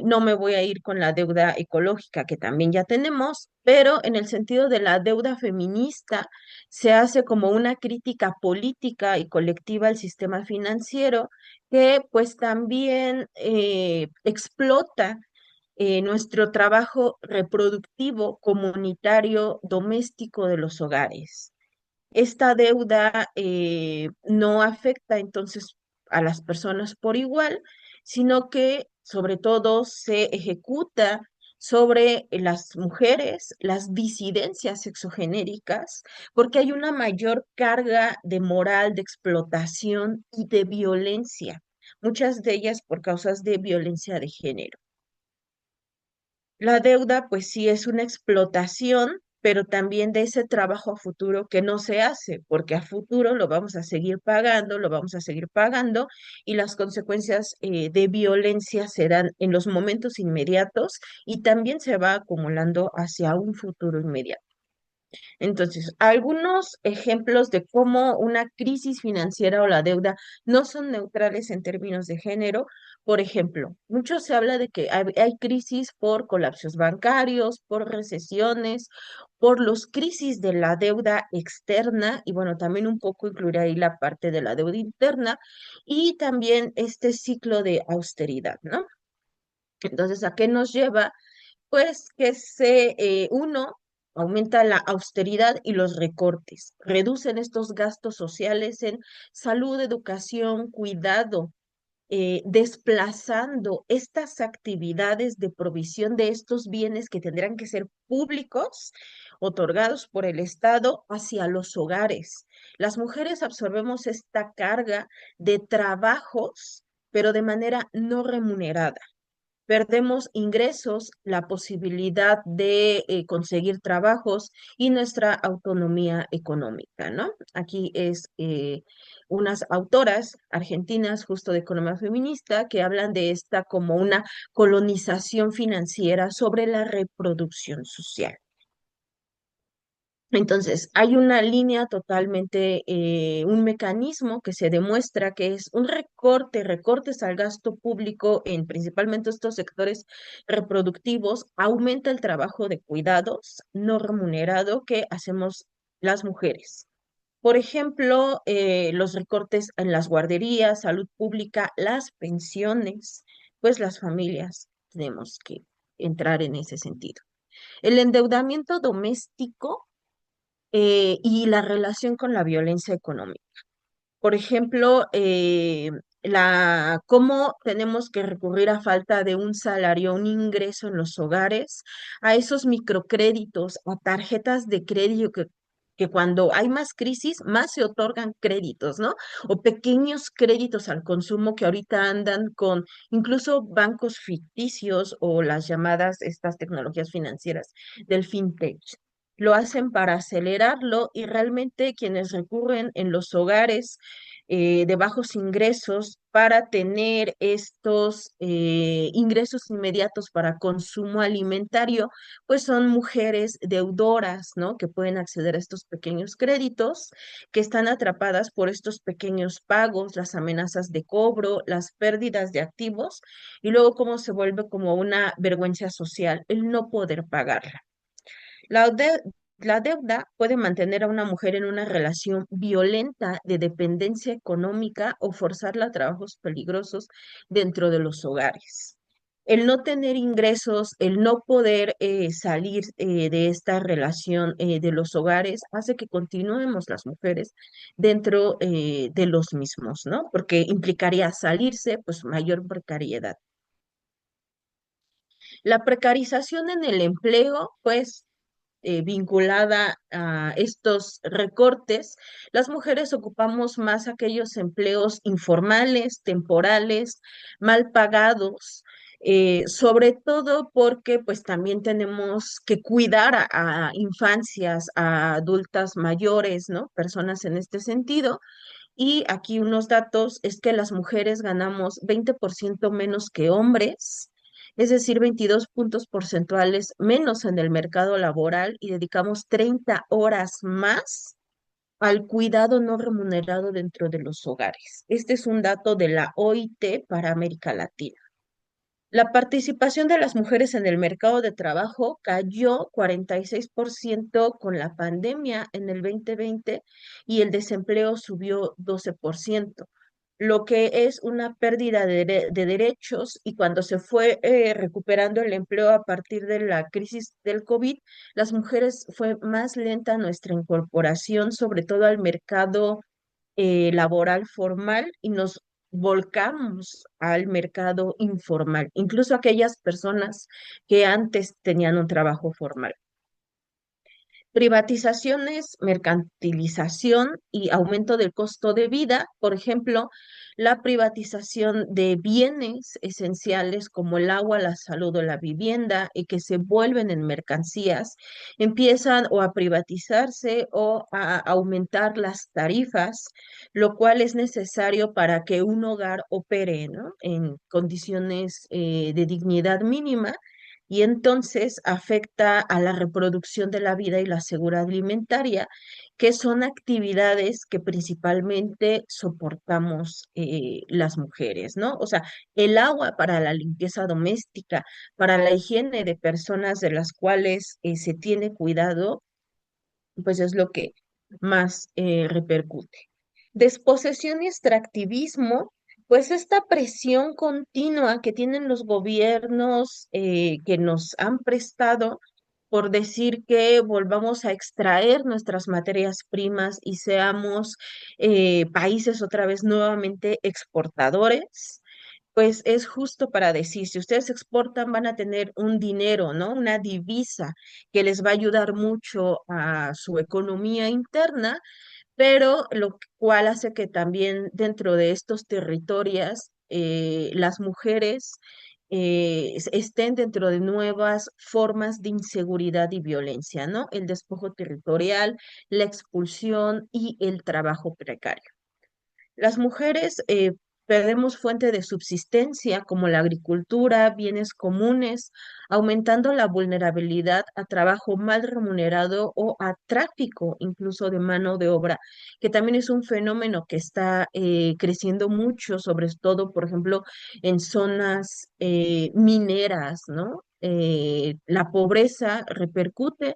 no me voy a ir con la deuda ecológica que también ya tenemos, pero en el sentido de la deuda feminista se hace como una crítica política y colectiva al sistema financiero que pues también explota nuestro trabajo reproductivo, comunitario, doméstico de los hogares. Esta deuda no afecta entonces a las personas por igual, sino que sobre todo se ejecuta sobre las mujeres, las disidencias sexogenéricas, porque hay una mayor carga de moral, de explotación y de violencia, muchas de ellas por causas de violencia de género. La deuda, pues sí, es una explotación, pero también de ese trabajo a futuro que no se hace, porque a futuro lo vamos a seguir pagando, lo vamos a seguir pagando, y las consecuencias de violencia se dan en los momentos inmediatos y también se va acumulando hacia un futuro inmediato. Entonces, algunos ejemplos de cómo una crisis financiera o la deuda no son neutrales en términos de género. Por ejemplo, mucho se habla de que hay crisis por colapsos bancarios, por recesiones, por los crisis de la deuda externa y bueno, también un poco incluir ahí la parte de la deuda interna y también este ciclo de austeridad, ¿no? Entonces, ¿a qué nos lleva? Pues que uno, aumenta la austeridad y los recortes, reducen estos gastos sociales en salud, educación, cuidado, desplazando estas actividades de provisión de estos bienes que tendrán que ser públicos, otorgados por el Estado hacia los hogares. Las mujeres absorbemos esta carga de trabajos, pero de manera no remunerada. Perdemos ingresos, la posibilidad de conseguir trabajos y nuestra autonomía económica, ¿no? Aquí es unas autoras argentinas justo de economía feminista que hablan de esta como una colonización financiera sobre la reproducción social. Entonces, hay una línea totalmente, un mecanismo que se demuestra que es un recortes al gasto público en principalmente estos sectores reproductivos, aumenta el trabajo de cuidados no remunerado que hacemos las mujeres. Por ejemplo, los recortes en las guarderías, salud pública, las pensiones, pues las familias tenemos que entrar en ese sentido. El endeudamiento doméstico y la relación con la violencia económica. Por ejemplo, cómo tenemos que recurrir a falta de un salario, un ingreso en los hogares, a esos microcréditos, a tarjetas de crédito que cuando hay más crisis, más se otorgan créditos, ¿no? O pequeños créditos al consumo que ahorita andan con incluso bancos ficticios o las llamadas, estas tecnologías financieras del fintech. Lo hacen para acelerarlo y realmente quienes recurren en los hogares de bajos ingresos para tener estos ingresos inmediatos para consumo alimentario, pues son mujeres deudoras, ¿no? Que pueden acceder a estos pequeños créditos, que están atrapadas por estos pequeños pagos, las amenazas de cobro, las pérdidas de activos, y luego cómo se vuelve como una vergüenza social el no poder pagarla. La, de- la deuda puede mantener a una mujer en una relación violenta de dependencia económica o forzarla a trabajos peligrosos dentro de los hogares. El no tener ingresos, el no poder salir de esta relación de los hogares hace que continuemos las mujeres dentro de los mismos, ¿no? Porque implicaría salirse, pues mayor precariedad. La precarización en el empleo, pues vinculada a estos recortes, las mujeres ocupamos más aquellos empleos informales, temporales, mal pagados, sobre todo porque pues también tenemos que cuidar a infancias, a adultas mayores, ¿no? Personas en este sentido. Y aquí unos datos es que las mujeres ganamos 20% menos que hombres, es decir, 22 puntos porcentuales menos en el mercado laboral y dedicamos 30 horas más al cuidado no remunerado dentro de los hogares. Este es un dato de la OIT para América Latina. La participación de las mujeres en el mercado de trabajo cayó 46% con la pandemia en el 2020 y el desempleo subió 12%, lo que es una pérdida de derechos y cuando se fue recuperando el empleo a partir de la crisis del COVID, las mujeres fue más lenta nuestra incorporación, sobre todo al mercado laboral formal y nos volcamos al mercado informal, incluso aquellas personas que antes tenían un trabajo formal. Privatizaciones, mercantilización y aumento del costo de vida, por ejemplo, la privatización de bienes esenciales como el agua, la salud o la vivienda y que se vuelven en mercancías, empiezan o a privatizarse o a aumentar las tarifas, lo cual es necesario para que un hogar opere, ¿no? En condiciones de dignidad mínima y entonces afecta a la reproducción de la vida y la seguridad alimentaria, que son actividades que principalmente soportamos las mujeres, ¿no? O sea, el agua para la limpieza doméstica, para la higiene de personas de las cuales se tiene cuidado, pues es lo que más repercute. Desposesión y extractivismo, pues esta presión continua que tienen los gobiernos que nos han prestado por decir que volvamos a extraer nuestras materias primas y seamos países otra vez nuevamente exportadores, pues es justo para decir, si ustedes exportan van a tener un dinero, ¿no? Una divisa que les va a ayudar mucho a su economía interna, pero lo cual hace que también dentro de estos territorios las mujeres estén dentro de nuevas formas de inseguridad y violencia, ¿no? El despojo territorial, la expulsión y el trabajo precario. Las mujeres perdemos fuente de subsistencia como la agricultura, bienes comunes, aumentando la vulnerabilidad a trabajo mal remunerado o a tráfico incluso de mano de obra, que también es un fenómeno que está creciendo mucho, sobre todo, por ejemplo, en zonas mineras, ¿no? La pobreza repercute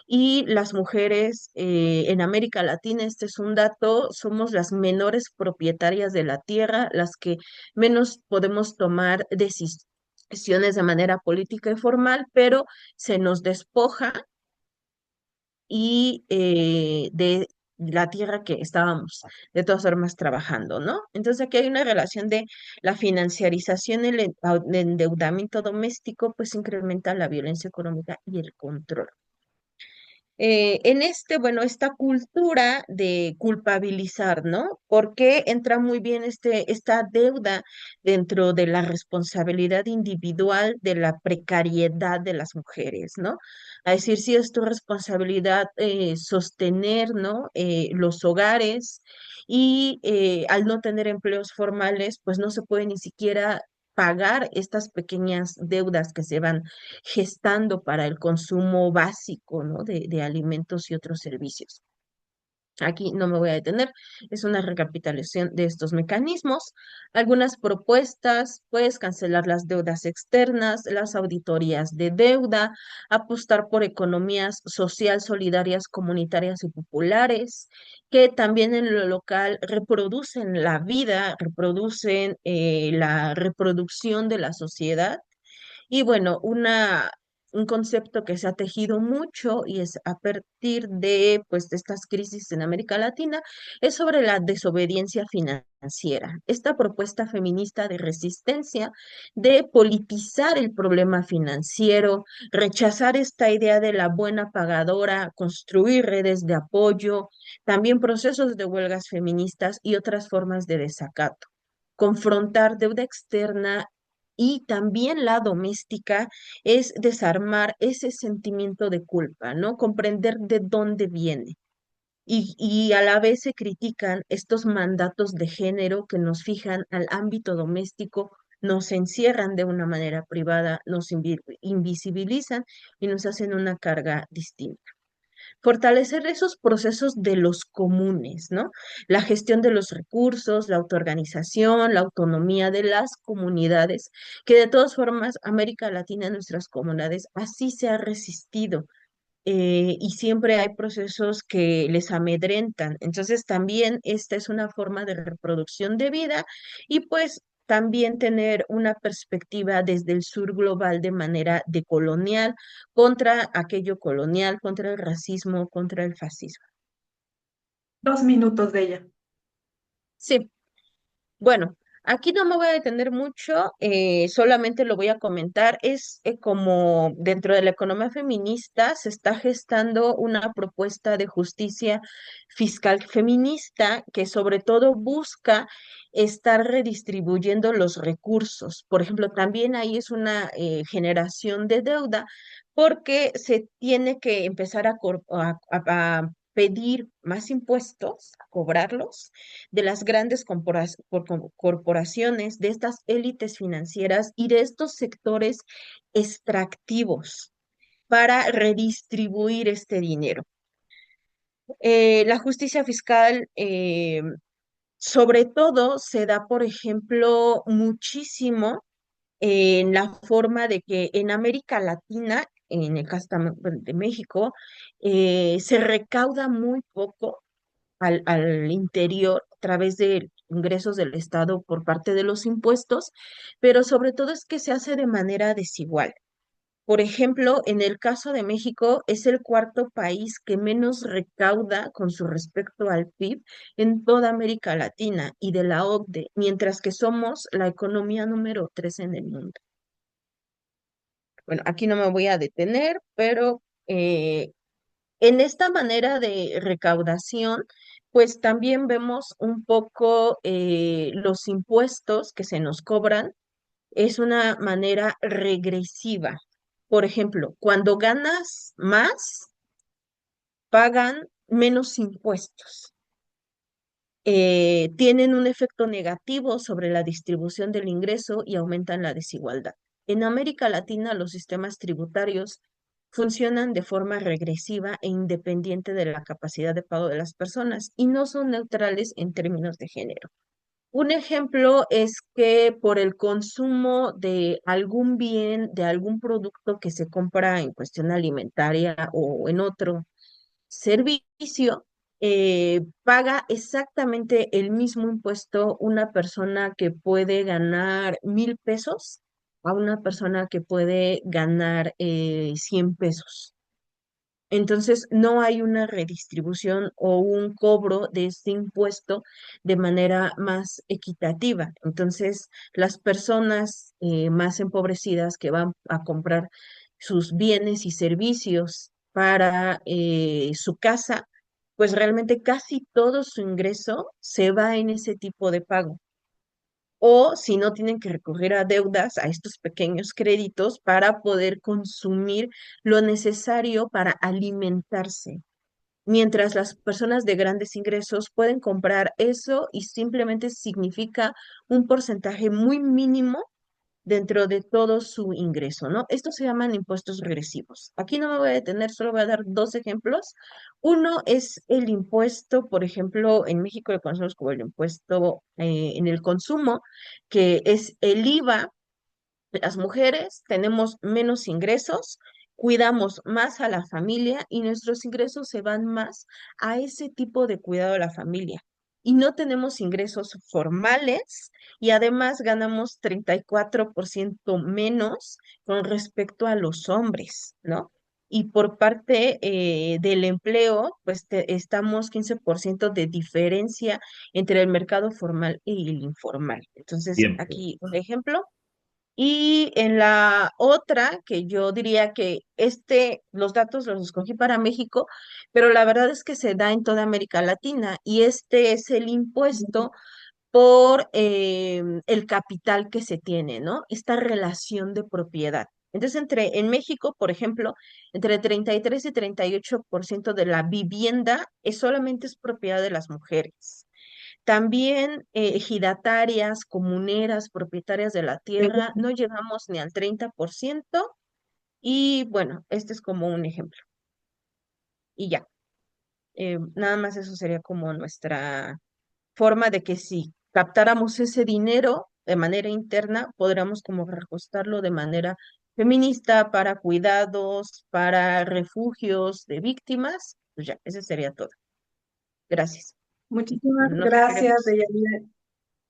y las mujeres en América Latina, este es un dato, somos las menores propietarias de la tierra, las que menos podemos tomar decisiones de manera política y formal, pero se nos despoja y de la tierra que estábamos de todas formas trabajando, ¿no? Entonces aquí hay una relación de la financiarización, el endeudamiento doméstico, pues incrementa la violencia económica y el control. bueno, esta cultura de culpabilizar, ¿no? Porque entra muy bien esta deuda dentro de la responsabilidad individual de la precariedad de las mujeres, ¿no? A decir, si es tu responsabilidad sostener, ¿no? Los hogares y al no tener empleos formales, pues no se puede ni siquiera pagar estas pequeñas deudas que se van gestando para el consumo básico, ¿no? De alimentos y otros servicios. Aquí no me voy a detener, es una recapitulación de estos mecanismos. Algunas propuestas, pues cancelar las deudas externas, las auditorías de deuda, apostar por economías social, solidarias, comunitarias y populares, que también en lo local reproducen la vida, reproducen la reproducción de la sociedad y bueno, un concepto que se ha tejido mucho y es a partir de, pues, de estas crisis en América Latina, es sobre la desobediencia financiera. Esta propuesta feminista de resistencia, de politizar el problema financiero, rechazar esta idea de la buena pagadora, construir redes de apoyo, también procesos de huelgas feministas y otras formas de desacato confrontar deuda externa y también la doméstica es desarmar ese sentimiento de culpa, ¿no? Comprender de dónde viene. Y a la vez se critican estos mandatos de género que nos fijan al ámbito doméstico, nos encierran de una manera privada, nos invisibilizan y nos hacen una carga distinta. Fortalecer esos procesos de los comunes, ¿no? La gestión de los recursos, la autoorganización, la autonomía de las comunidades, que de todas formas América Latina, nuestras comunidades, así se ha resistido y siempre hay procesos que les amedrentan. Entonces también esta es una forma de reproducción de vida y pues también tener una perspectiva desde el sur global de manera decolonial contra aquello colonial, contra el racismo, contra el fascismo. 2 minutos de ella. Sí, bueno, aquí no me voy a detener mucho, solamente lo voy a comentar. Es como dentro de la economía feminista se está gestando una propuesta de justicia fiscal feminista que sobre todo busca estar redistribuyendo los recursos. Por ejemplo, también ahí es una generación de deuda porque se tiene que empezar a pedir más impuestos, a cobrarlos de las grandes corporaciones, de estas élites financieras y de estos sectores extractivos para redistribuir este dinero. La justicia fiscal, sobre todo, se da, por ejemplo, muchísimo en la forma de que en América Latina, en el caso de México, se recauda muy poco al interior a través de ingresos del Estado por parte de los impuestos, pero sobre todo es que se hace de manera desigual. Por ejemplo, en el caso de México, es el cuarto país que menos recauda con su respecto al PIB en toda América Latina y de la OCDE, mientras que somos la economía número 3 en el mundo. Bueno, aquí no me voy a detener, pero en esta manera de recaudación, pues también vemos un poco los impuestos que se nos cobran. Es una manera regresiva. Por ejemplo, cuando ganas más, pagan menos impuestos. Tienen un efecto negativo sobre la distribución del ingreso y aumentan la desigualdad. En América Latina, los sistemas tributarios funcionan de forma regresiva e independiente de la capacidad de pago de las personas y no son neutrales en términos de género. Un ejemplo es que por el consumo de algún bien, de algún producto que se compra en cuestión alimentaria o en otro servicio, paga exactamente el mismo impuesto una persona que puede ganar 1,000 pesos a una persona que puede ganar 100 pesos. Entonces, no hay una redistribución o un cobro de este impuesto de manera más equitativa. Entonces, las personas más empobrecidas que van a comprar sus bienes y servicios para su casa, pues realmente casi todo su ingreso se va en ese tipo de pago. O si no, tienen que recurrir a deudas, a estos pequeños créditos para poder consumir lo necesario para alimentarse. Mientras las personas de grandes ingresos pueden comprar eso y simplemente significa un porcentaje muy mínimo dentro de todo su ingreso, ¿no? Estos se llaman impuestos regresivos. Aquí no me voy a detener, solo voy a dar dos ejemplos. Uno es el impuesto, por ejemplo, en México lo conocemos como el impuesto en el consumo, que es el IVA. Las mujeres tenemos menos ingresos, cuidamos más a la familia y nuestros ingresos se van más a ese tipo de cuidado de la familia. Y no tenemos ingresos formales y además ganamos 34% menos con respecto a los hombres, ¿no? Y por parte del empleo, pues estamos 15% de diferencia entre el mercado formal y el informal. Entonces, Tiempo. aquí un ejemplo. Y en la otra, que yo diría que los datos los escogí para México, pero la verdad es que se da en toda América Latina y este es el impuesto por el capital que se tiene, ¿no? Esta relación de propiedad. Entonces, en México, por ejemplo, entre 33 y 38% de la vivienda solamente es propiedad de las mujeres. También ejidatarias, comuneras, propietarias de la tierra, no llegamos ni al 30% y bueno, este es como un ejemplo. Y ya, nada más eso sería como nuestra forma de que si captáramos ese dinero de manera interna, podríamos como reajustarlo de manera feminista para cuidados, para refugios de víctimas. Pues ya, ese sería todo. Gracias. Muchísimas No sé qué gracias, haremos. Deyanira.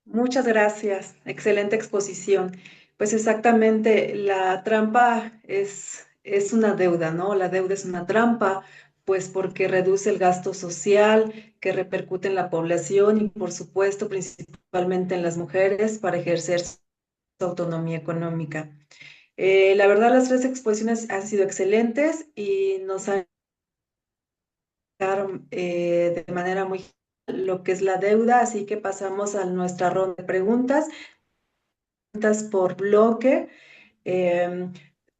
Muchas gracias. Excelente exposición. Pues exactamente, la trampa es una deuda, ¿no? La deuda es una trampa, pues porque reduce el gasto social que repercute en la población y, por supuesto, principalmente en las mujeres para ejercer su autonomía económica. La verdad, las tres exposiciones han sido excelentes y nos han de manera muy lo que es la deuda, así que pasamos a nuestra ronda de preguntas por bloque. Eh,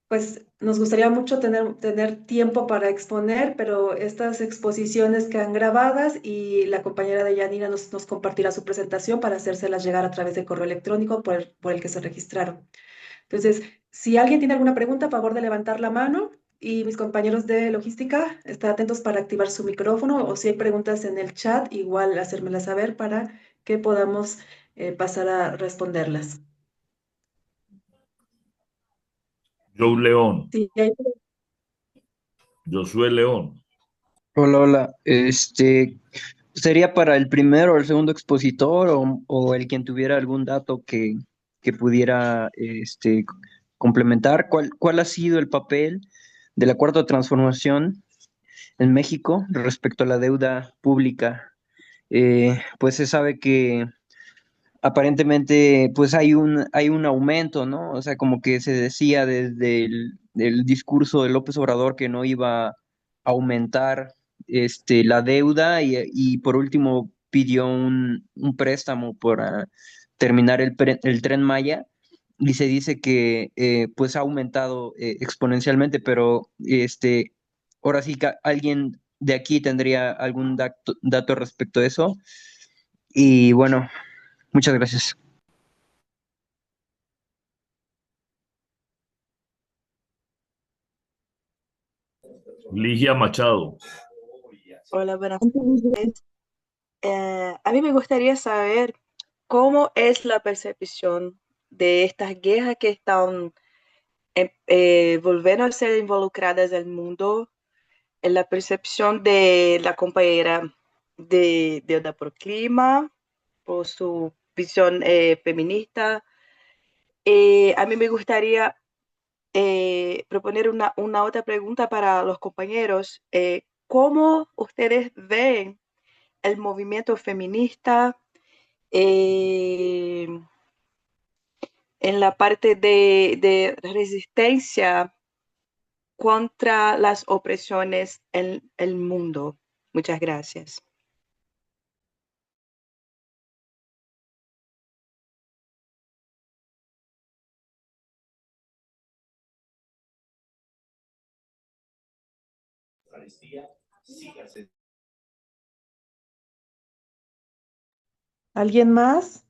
pues nos gustaría mucho tener tiempo para exponer, pero estas exposiciones quedan grabadas y la compañera de Yanira nos compartirá su presentación para hacérselas llegar a través de correo electrónico por el que se registraron. Entonces, si alguien tiene alguna pregunta, a favor de levantar la mano y mis compañeros de logística están atentos para activar su micrófono o si hay preguntas en el chat, igual hacérmelas saber para que podamos pasar a responderlas. Joe León, Sí, hay Josué León. Hola, hola. ¿Sería para el primero o el segundo expositor o el quien tuviera algún dato que pudiera complementar? ¿Cuál ha sido el papel de la Cuarta Transformación en México respecto a la deuda pública? Pues se sabe que aparentemente pues hay un aumento, ¿no? O sea, como que se decía desde el discurso de López Obrador que no iba a aumentar la deuda y por último pidió un préstamo para terminar el Tren Maya y se dice que pues ha aumentado exponencialmente, pero ahora sí que alguien de aquí tendría algún dato respecto a eso. Y bueno, muchas gracias. Ligia Machado. Hola, buenas tardes. A mí me gustaría saber cómo es la percepción de estas guerras que están volviendo a ser involucradas en el mundo, en la percepción de la compañera de Deuda por Clima, por su visión feminista. A mí me gustaría proponer una otra pregunta para los compañeros. ¿Cómo ustedes ven el movimiento feminista eh, en la parte de resistencia contra las opresiones en el mundo. Muchas gracias. ¿Alguien más?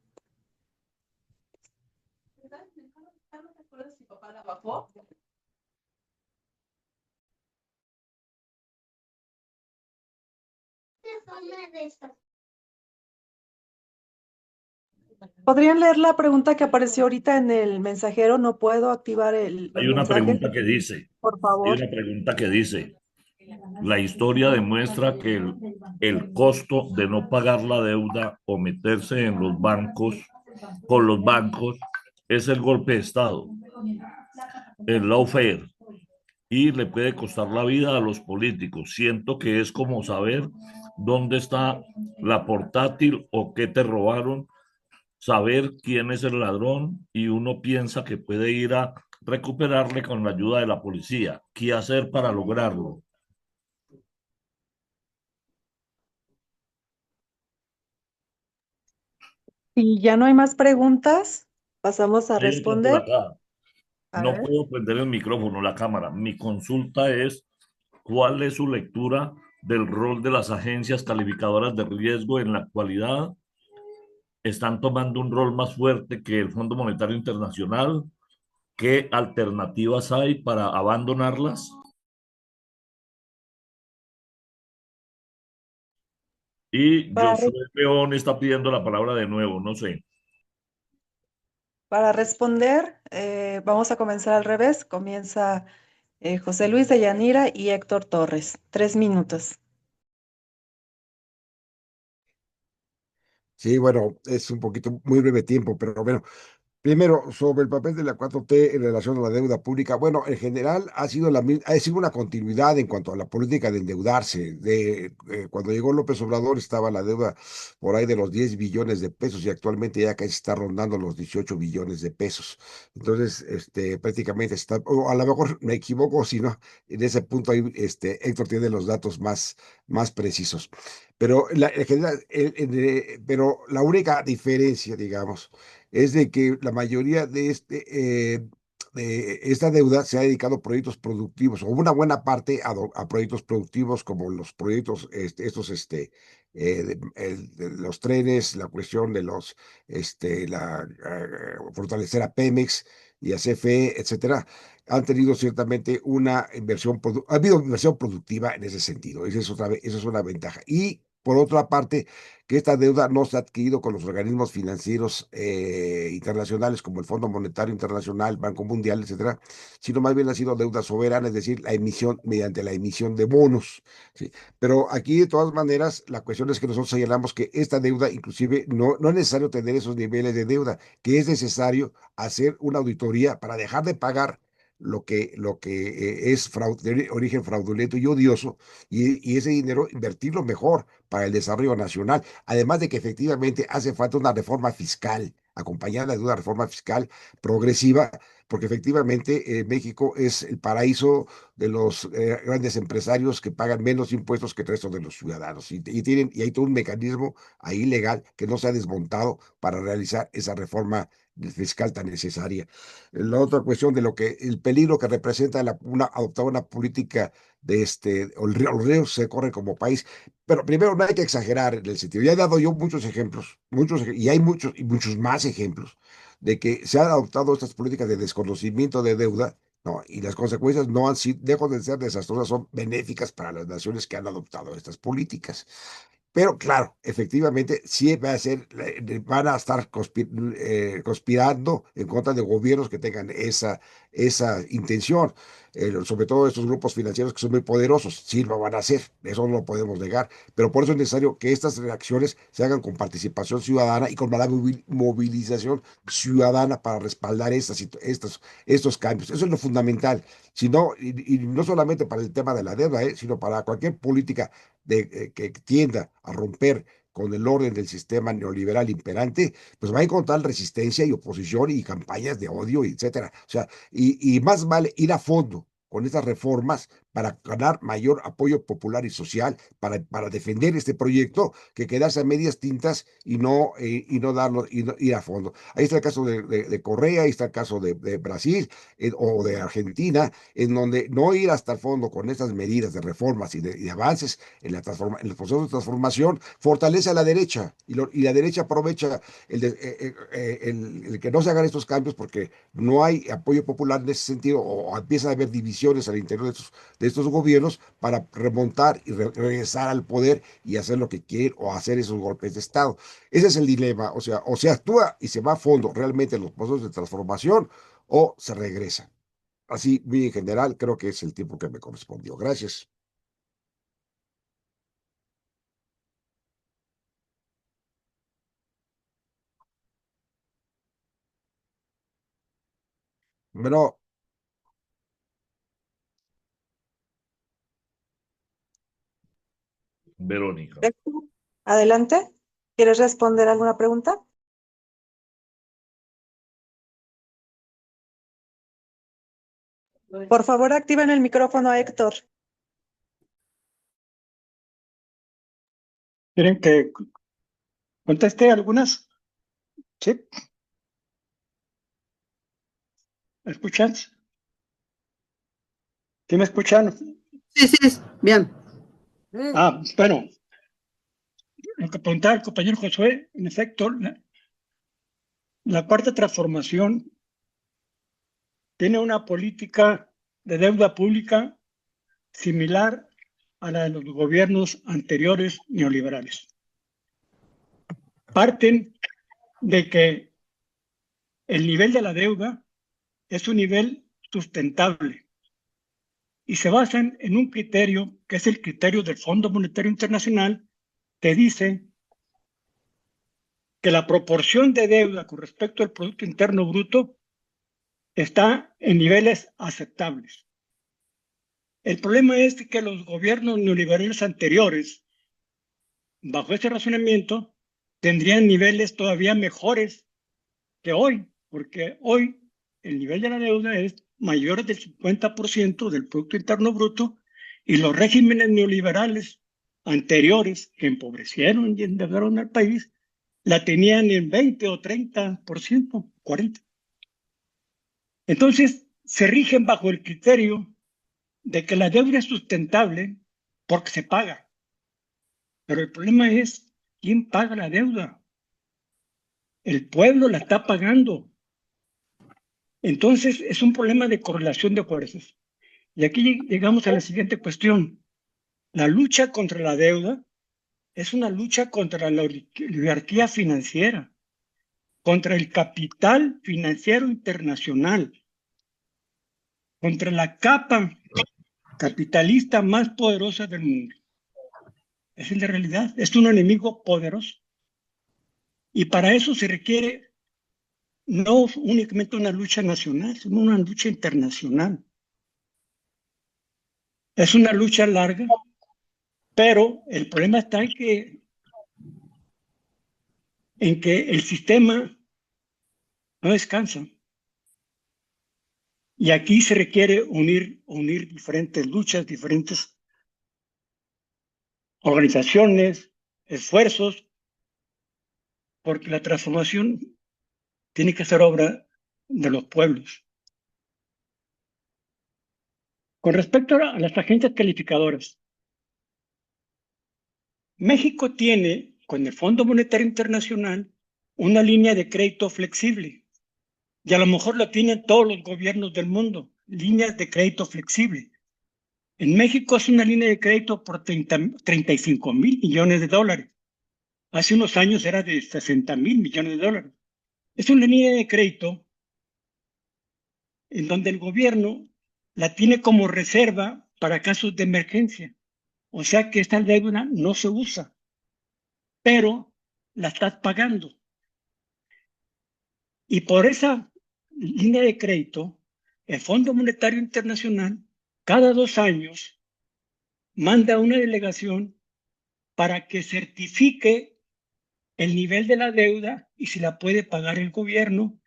¿Podrían leer la pregunta que apareció ahorita en el mensajero? No puedo activar el Hay una mensaje. pregunta que dice, Por favor. la historia demuestra que el costo de no pagar la deuda o meterse en los bancos, con los bancos, es el golpe de Estado, el lawfare, y le puede costar la vida a los políticos. Siento que es como saber dónde está la portátil o qué te robaron, saber quién es el ladrón y uno piensa que puede ir a recuperarle con la ayuda de la policía. ¿Qué hacer para lograrlo? Si ya no hay más preguntas, pasamos a Hay otra por responder. acá. A No ver. puedo prender el micrófono, la cámara. Mi consulta es, ¿cuál es su lectura del rol de las agencias calificadoras de riesgo en la actualidad? ¿Están tomando un rol más fuerte que el Fondo Monetario Internacional? ¿Qué alternativas hay para abandonarlas? Y Para, Josué León está pidiendo la palabra de nuevo, no sé. para responder, vamos a comenzar al revés. Comienza José Luis de Yanira y Héctor Torres. 3 minutos. Sí, bueno, es un poquito muy breve tiempo, pero bueno, primero, sobre el papel de la 4T en relación a la deuda pública, bueno, en general ha sido una continuidad en cuanto a la política de endeudarse. Cuando llegó López Obrador estaba la deuda por ahí de los 10 billones de pesos y actualmente ya casi está rondando los 18 billones de pesos. Entonces, prácticamente está, o a lo mejor me equivoco, si no, en ese punto ahí, Héctor tiene los datos más precisos. Pero en general, pero la única diferencia, digamos, es de que la mayoría de esta deuda se ha dedicado a proyectos productivos, o una buena parte a proyectos productivos como los proyectos, de los trenes, la cuestión de fortalecer a Pemex y a CFE, etcétera, han tenido ciertamente una ha habido inversión productiva en ese sentido. Esa es una ventaja. Y por otra parte, que esta deuda no se ha adquirido con los organismos financieros internacionales como el Fondo Monetario Internacional, Banco Mundial, etcétera, sino más bien ha sido deuda soberana, es decir, mediante la emisión de bonos. ¿Sí? Pero aquí, de todas maneras, la cuestión es que nosotros señalamos que esta deuda, inclusive, no es necesario tener esos niveles de deuda, que es necesario hacer una auditoría para dejar de pagar lo que es de origen fraudulento y odioso, y ese dinero invertirlo mejor para el desarrollo nacional. Además de que efectivamente hace falta una reforma fiscal, acompañada de una reforma fiscal progresiva, porque efectivamente México es el paraíso de los grandes empresarios que pagan menos impuestos que el resto de los ciudadanos. Y hay todo un mecanismo ahí legal que no se ha desmontado para realizar esa reforma fiscal tan necesaria. La otra cuestión de el peligro que representa adoptar una política los riesgos se corren como país. Pero primero, no hay que exagerar en el sentido. Ya he dado yo muchos ejemplos, y hay muchos y muchos más ejemplos de que se han adoptado estas políticas de desconocimiento de deuda, ¿no? Y las consecuencias no han sido, lejos de ser desastrosas, son benéficas para las naciones que han adoptado estas políticas. Pero claro, efectivamente, sí van a estar conspirando en contra de gobiernos que tengan esa intención. Sobre todo estos grupos financieros que son muy poderosos, sí lo van a hacer, eso no lo podemos negar. Pero por eso es necesario que estas reacciones se hagan con participación ciudadana y con la movilización ciudadana para respaldar estos cambios. Eso es lo fundamental. Y no solamente para el tema de la deuda, sino para cualquier política que tienda a romper con el orden del sistema neoliberal imperante, pues va a encontrar resistencia y oposición y campañas de odio, etcétera. O sea, y más vale ir a fondo con estas reformas para ganar mayor apoyo popular y social, para defender este proyecto, que quedarse a medias tintas y no darlo, y no ir a fondo. Ahí está el caso de Correa, ahí está el caso de Brasil o de Argentina, en donde no ir hasta el fondo con estas medidas de reformas y de avances en en el proceso de transformación, fortalece a la derecha y la derecha aprovecha el que no se hagan estos cambios porque no hay apoyo popular en ese sentido, o empieza a haber divisiones al interior de estos gobiernos para remontar y regresar al poder y hacer lo que quieren o hacer esos golpes de Estado. Ese es el dilema, o se actúa y se va a fondo realmente en los procesos de transformación o se regresa. Así, muy en general, creo que es el tiempo que me correspondió. Gracias. Bueno, Verónica. Adelante. ¿Quieres responder alguna pregunta? Por favor, activen el micrófono, Héctor. ¿Quieren que conteste algunas? ¿Sí? ¿Me escuchan? ¿Sí me escuchan? Sí, sí, bien. Bueno, lo que preguntaba el compañero Josué, en efecto, la cuarta transformación tiene una política de deuda pública similar a la de los gobiernos anteriores neoliberales. Parten de que el nivel de la deuda es un nivel sustentable y se basan en un criterio que es el criterio del Fondo Monetario Internacional, que dice que la proporción de deuda con respecto al Producto Interno Bruto está en niveles aceptables. El problema es que los gobiernos neoliberales anteriores, bajo ese razonamiento, tendrían niveles todavía mejores que hoy, porque hoy el nivel de la deuda es mayor del 50% del Producto Interno Bruto y los regímenes neoliberales anteriores que empobrecieron y endeudaron al país la tenían en 20 o 30%, 40%. Entonces, se rigen bajo el criterio de que la deuda es sustentable porque se paga. Pero el problema es, ¿quién paga la deuda? El pueblo la está pagando. Entonces, es un problema de correlación de fuerzas. Y aquí llegamos a la siguiente cuestión. La lucha contra la deuda es una lucha contra la oligarquía financiera, contra el capital financiero internacional, contra la capa capitalista más poderosa del mundo. Es la realidad, es un enemigo poderoso. Y para eso se requiere no únicamente una lucha nacional, sino una lucha internacional. Es una lucha larga, pero el problema está en que el sistema no descansa. Y aquí se requiere unir diferentes luchas, diferentes organizaciones, esfuerzos, porque la transformación tiene que ser obra de los pueblos. Con respecto a las agencias calificadoras, México tiene, con el Fondo Monetario Internacional, una línea de crédito flexible. Y a lo mejor la tienen todos los gobiernos del mundo, líneas de crédito flexible. En México es una línea de crédito por 35,000 millones de dólares. Hace unos años era de 60,000 millones de dólares. Es una línea de crédito en donde el gobierno la tiene como reserva para casos de emergencia. O sea que esta deuda no se usa, pero la estás pagando. Y por esa línea de crédito, el Fondo Monetario Internacional, cada 2 años, manda una delegación para que certifique el nivel de la deuda y si la puede pagar el gobierno,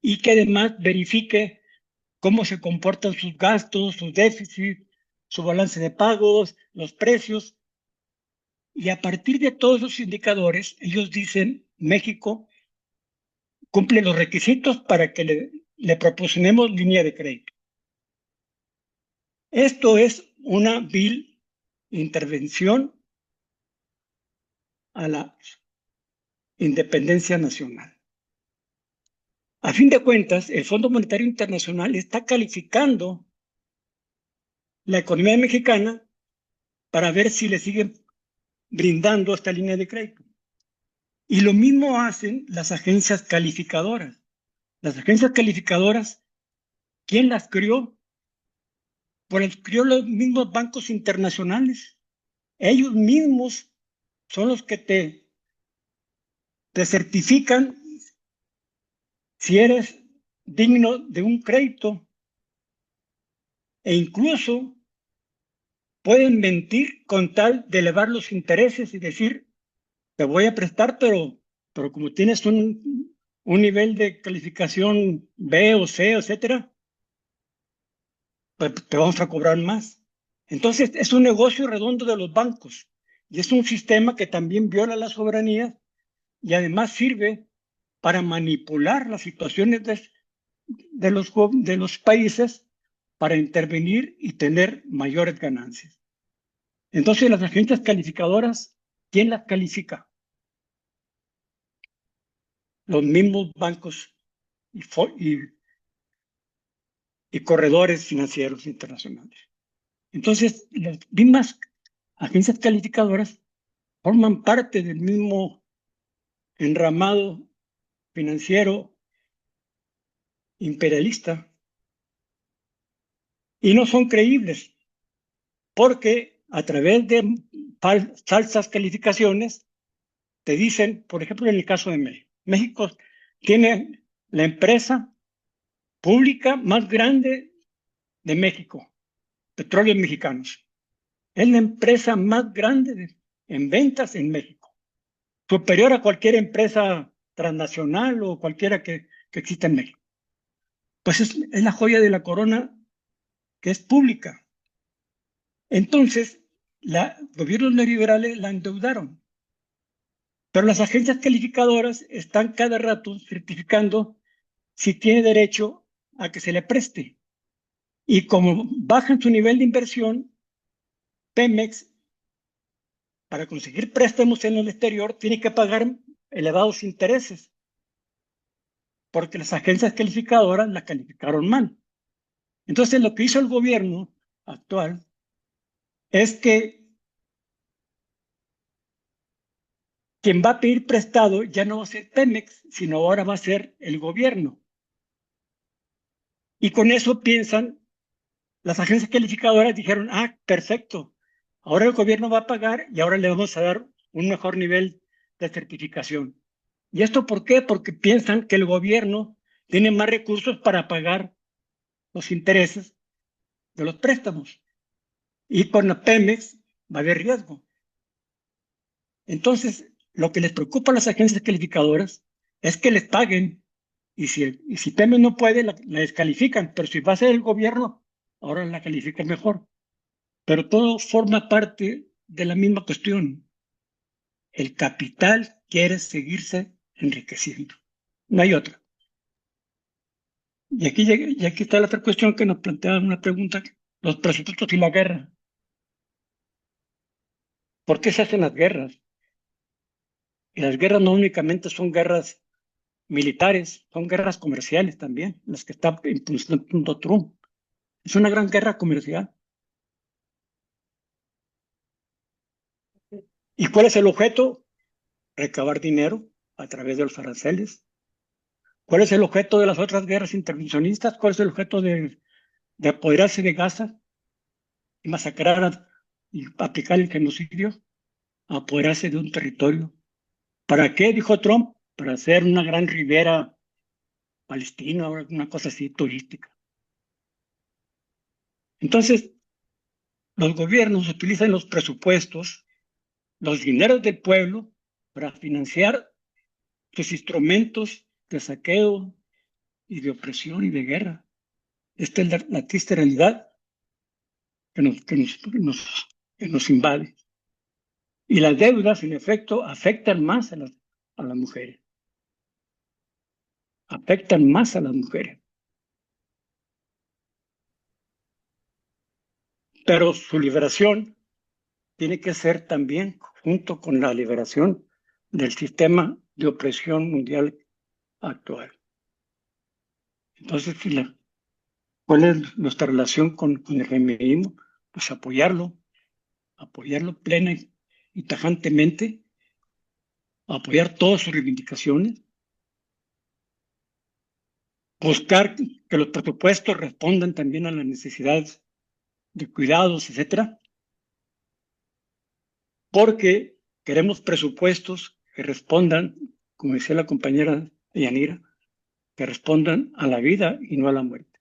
y que además verifique cómo se comportan sus gastos, sus déficits, su balance de pagos, los precios. Y a partir de todos esos indicadores, ellos dicen, México cumple los requisitos para que le proporcionemos línea de crédito. Esto es una vil intervención a la independencia nacional. A fin de cuentas, el Fondo Monetario Internacional está calificando la economía mexicana para ver si le siguen brindando esta línea de crédito. Y lo mismo hacen las agencias calificadoras. Las agencias calificadoras, ¿quién las creó? Pues las creó los mismos bancos internacionales. Ellos mismos son los que te certifican si eres digno de un crédito, e incluso pueden mentir con tal de elevar los intereses y decir, te voy a prestar, pero como tienes un nivel de calificación B o C, etcétera, pues te vamos a cobrar más. Entonces es un negocio redondo de los bancos y es un sistema que también viola la soberanía y además sirve para manipular las situaciones de los países para intervenir y tener mayores ganancias. Entonces las agencias calificadoras, ¿quién las califica? Los mismos bancos y corredores financieros internacionales. Entonces, las mismas agencias calificadoras forman parte del mismo enramado financiero imperialista y no son creíbles porque a través de falsas calificaciones te dicen, por ejemplo, en el caso de México, México tiene la empresa pública más grande de México, Petróleos Mexicanos. Es la empresa más grande en ventas en México, superior a cualquier empresa transnacional o cualquiera que exista en México. Pues es la joya de la corona que es pública. Entonces, los gobiernos neoliberales la endeudaron. Pero las agencias calificadoras están cada rato certificando si tiene derecho a que se le preste. Y como bajan su nivel de inversión, Pemex, para conseguir préstamos en el exterior, tiene que pagar elevados intereses, porque las agencias calificadoras la calificaron mal. Entonces, lo que hizo el gobierno actual es que quien va a pedir prestado ya no va a ser Pemex, sino ahora va a ser el gobierno. Y con eso piensan, las agencias calificadoras dijeron, perfecto, ahora el gobierno va a pagar y ahora le vamos a dar un mejor nivel de certificación. ¿Y esto por qué? Porque piensan que el gobierno tiene más recursos para pagar los intereses de los préstamos. Y con la Pemex va a haber riesgo. Entonces, lo que les preocupa a las agencias calificadoras es que les paguen. Y si Pemex no puede, la descalifican. Pero si va a ser el gobierno, ahora la califican mejor. Pero todo forma parte de la misma cuestión. El capital quiere seguirse enriqueciendo. No hay otra. Y aquí está la otra cuestión que nos plantea una pregunta. Los presupuestos y la guerra. ¿Por qué se hacen las guerras? Y las guerras no únicamente son guerras militares, son guerras comerciales también, las que está impulsando Trump. Es una gran guerra comercial. ¿Y cuál es el objeto? Recabar dinero a través de los aranceles. ¿Cuál es el objeto de las otras guerras intervencionistas? ¿Cuál es el objeto de apoderarse de Gaza y masacrar y aplicar el genocidio? Apoderarse de un territorio. ¿Para qué? Dijo Trump. Para hacer una gran ribera palestina, una cosa así turística. Entonces, los gobiernos utilizan los presupuestos, los dineros del pueblo, para financiar sus instrumentos de saqueo y de opresión y de guerra. Esta es la triste realidad que nos invade. Y las deudas, en efecto, afectan más a las mujeres. Afectan más a las mujeres. Pero su liberación tiene que ser también junto con la liberación del sistema de opresión mundial actual. Entonces, ¿cuál es nuestra relación con el feminismo? Pues apoyarlo plena y tajantemente, apoyar todas sus reivindicaciones, buscar que los presupuestos respondan también a las necesidades de cuidados, etcétera, porque queremos presupuestos que respondan, como decía la compañera Yanira, que respondan a la vida y no a la muerte.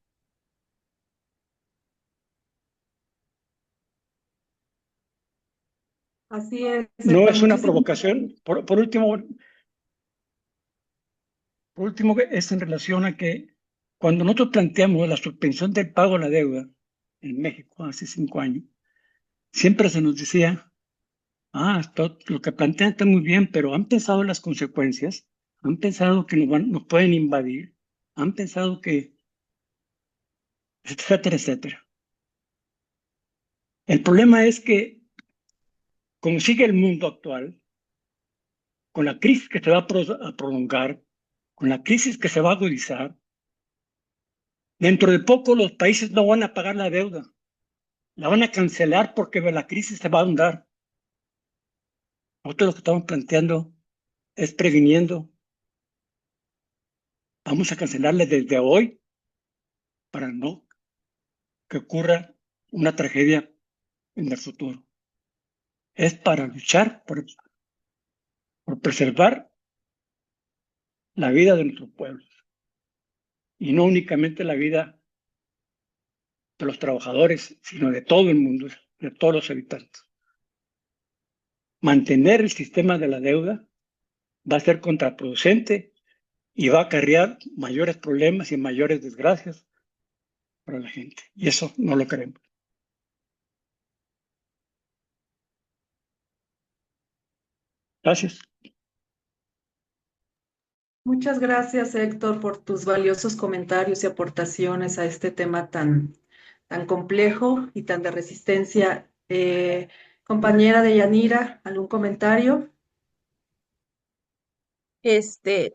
Así es, No Héctor. es una Muchísimas provocación. Por último, es en relación a que cuando nosotros planteamos la suspensión del pago de la deuda en México hace 5 años, siempre se nos decía, lo que plantean está muy bien, pero ¿han pensado en las consecuencias? ¿Han pensado que nos pueden invadir? ¿Han pensado que, etcétera, etcétera? El problema es que, como sigue el mundo actual, con la crisis que se va a prolongar, con la crisis que se va a agudizar, dentro de poco los países no van a pagar la deuda, la van a cancelar porque la crisis se va a ahondar. Nosotros lo que estamos planteando es previniendo. Vamos a cancelarle desde hoy para no que ocurra una tragedia en el futuro. Es para luchar por preservar la vida de nuestros pueblos y no únicamente la vida de los trabajadores, sino de todo el mundo, de todos los habitantes. Mantener el sistema de la deuda va a ser contraproducente y va a acarrear mayores problemas y mayores desgracias para la gente. Y eso no lo queremos. Gracias. Muchas gracias, Héctor, por tus valiosos comentarios y aportaciones a este tema tan complejo y tan de resistencia. Compañera de Yanira, ¿algún comentario?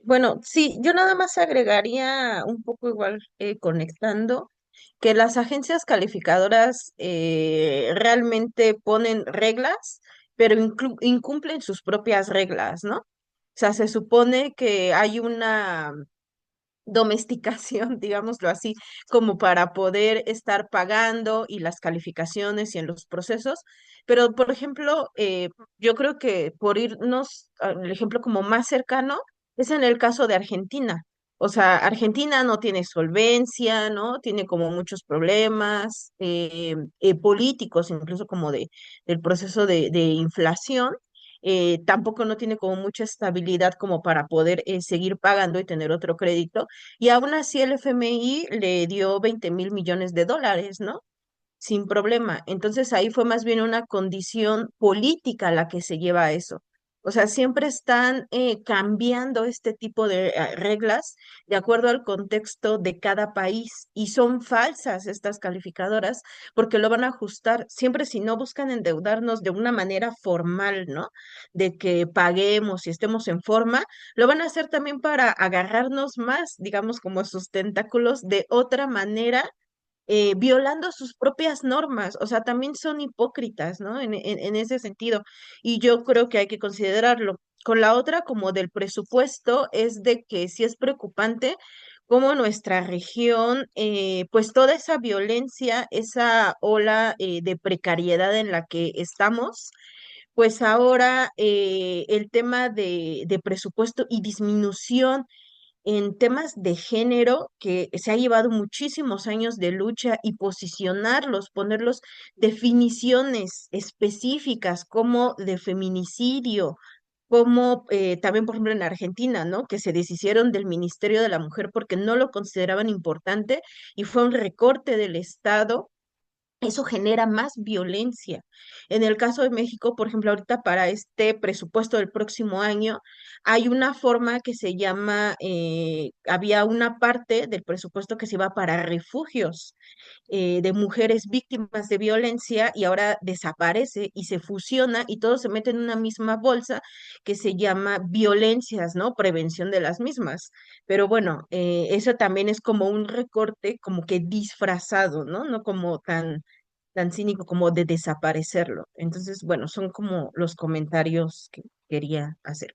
Bueno, sí, yo nada más agregaría un poco igual conectando que las agencias calificadoras realmente ponen reglas, pero incumplen sus propias reglas, ¿no? O sea, se supone que hay una domesticación, digámoslo así, como para poder estar pagando y las calificaciones y en los procesos. Pero, por ejemplo, yo creo que por irnos al ejemplo como más cercano, es en el caso de Argentina. O sea, Argentina no tiene solvencia, ¿no? Tiene como muchos problemas políticos, incluso como del proceso de inflación. Tampoco no tiene como mucha estabilidad como para poder seguir pagando y tener otro crédito. Y aún así el FMI le dio 20.000 millones de dólares, ¿no? Sin problema. Entonces ahí fue más bien una condición política la que se lleva a eso. O sea, siempre están cambiando este tipo de reglas de acuerdo al contexto de cada país y son falsas estas calificadoras porque lo van a ajustar siempre si no buscan endeudarnos de una manera formal, ¿no? De que paguemos y estemos en forma, lo van a hacer también para agarrarnos más, digamos, como sus tentáculos de otra manera violando sus propias normas, o sea, también son hipócritas, ¿no? En ese sentido, y yo creo que hay que considerarlo. Con la otra, como del presupuesto, es de que sí es preocupante cómo nuestra región, pues toda esa violencia, esa ola de precariedad en la que estamos, pues ahora el tema de presupuesto y disminución en temas de género que se ha llevado muchísimos años de lucha y posicionarlos, ponerlos definiciones específicas como de feminicidio, como también, por ejemplo, en Argentina, ¿no? Que se deshicieron del Ministerio de la Mujer porque no lo consideraban importante y fue un recorte del Estado. Eso genera más violencia. En el caso de México, por ejemplo, ahorita para este presupuesto del próximo año, hay una forma que se llama, había una parte del presupuesto que se iba para refugios de mujeres víctimas de violencia y ahora desaparece y se fusiona y todo se mete en una misma bolsa que se llama violencias, ¿no? Prevención de las mismas. Pero bueno, eso también es como un recorte como que disfrazado, ¿no? No como tan cínico como de desaparecerlo. Entonces, bueno, son como los comentarios que quería hacer.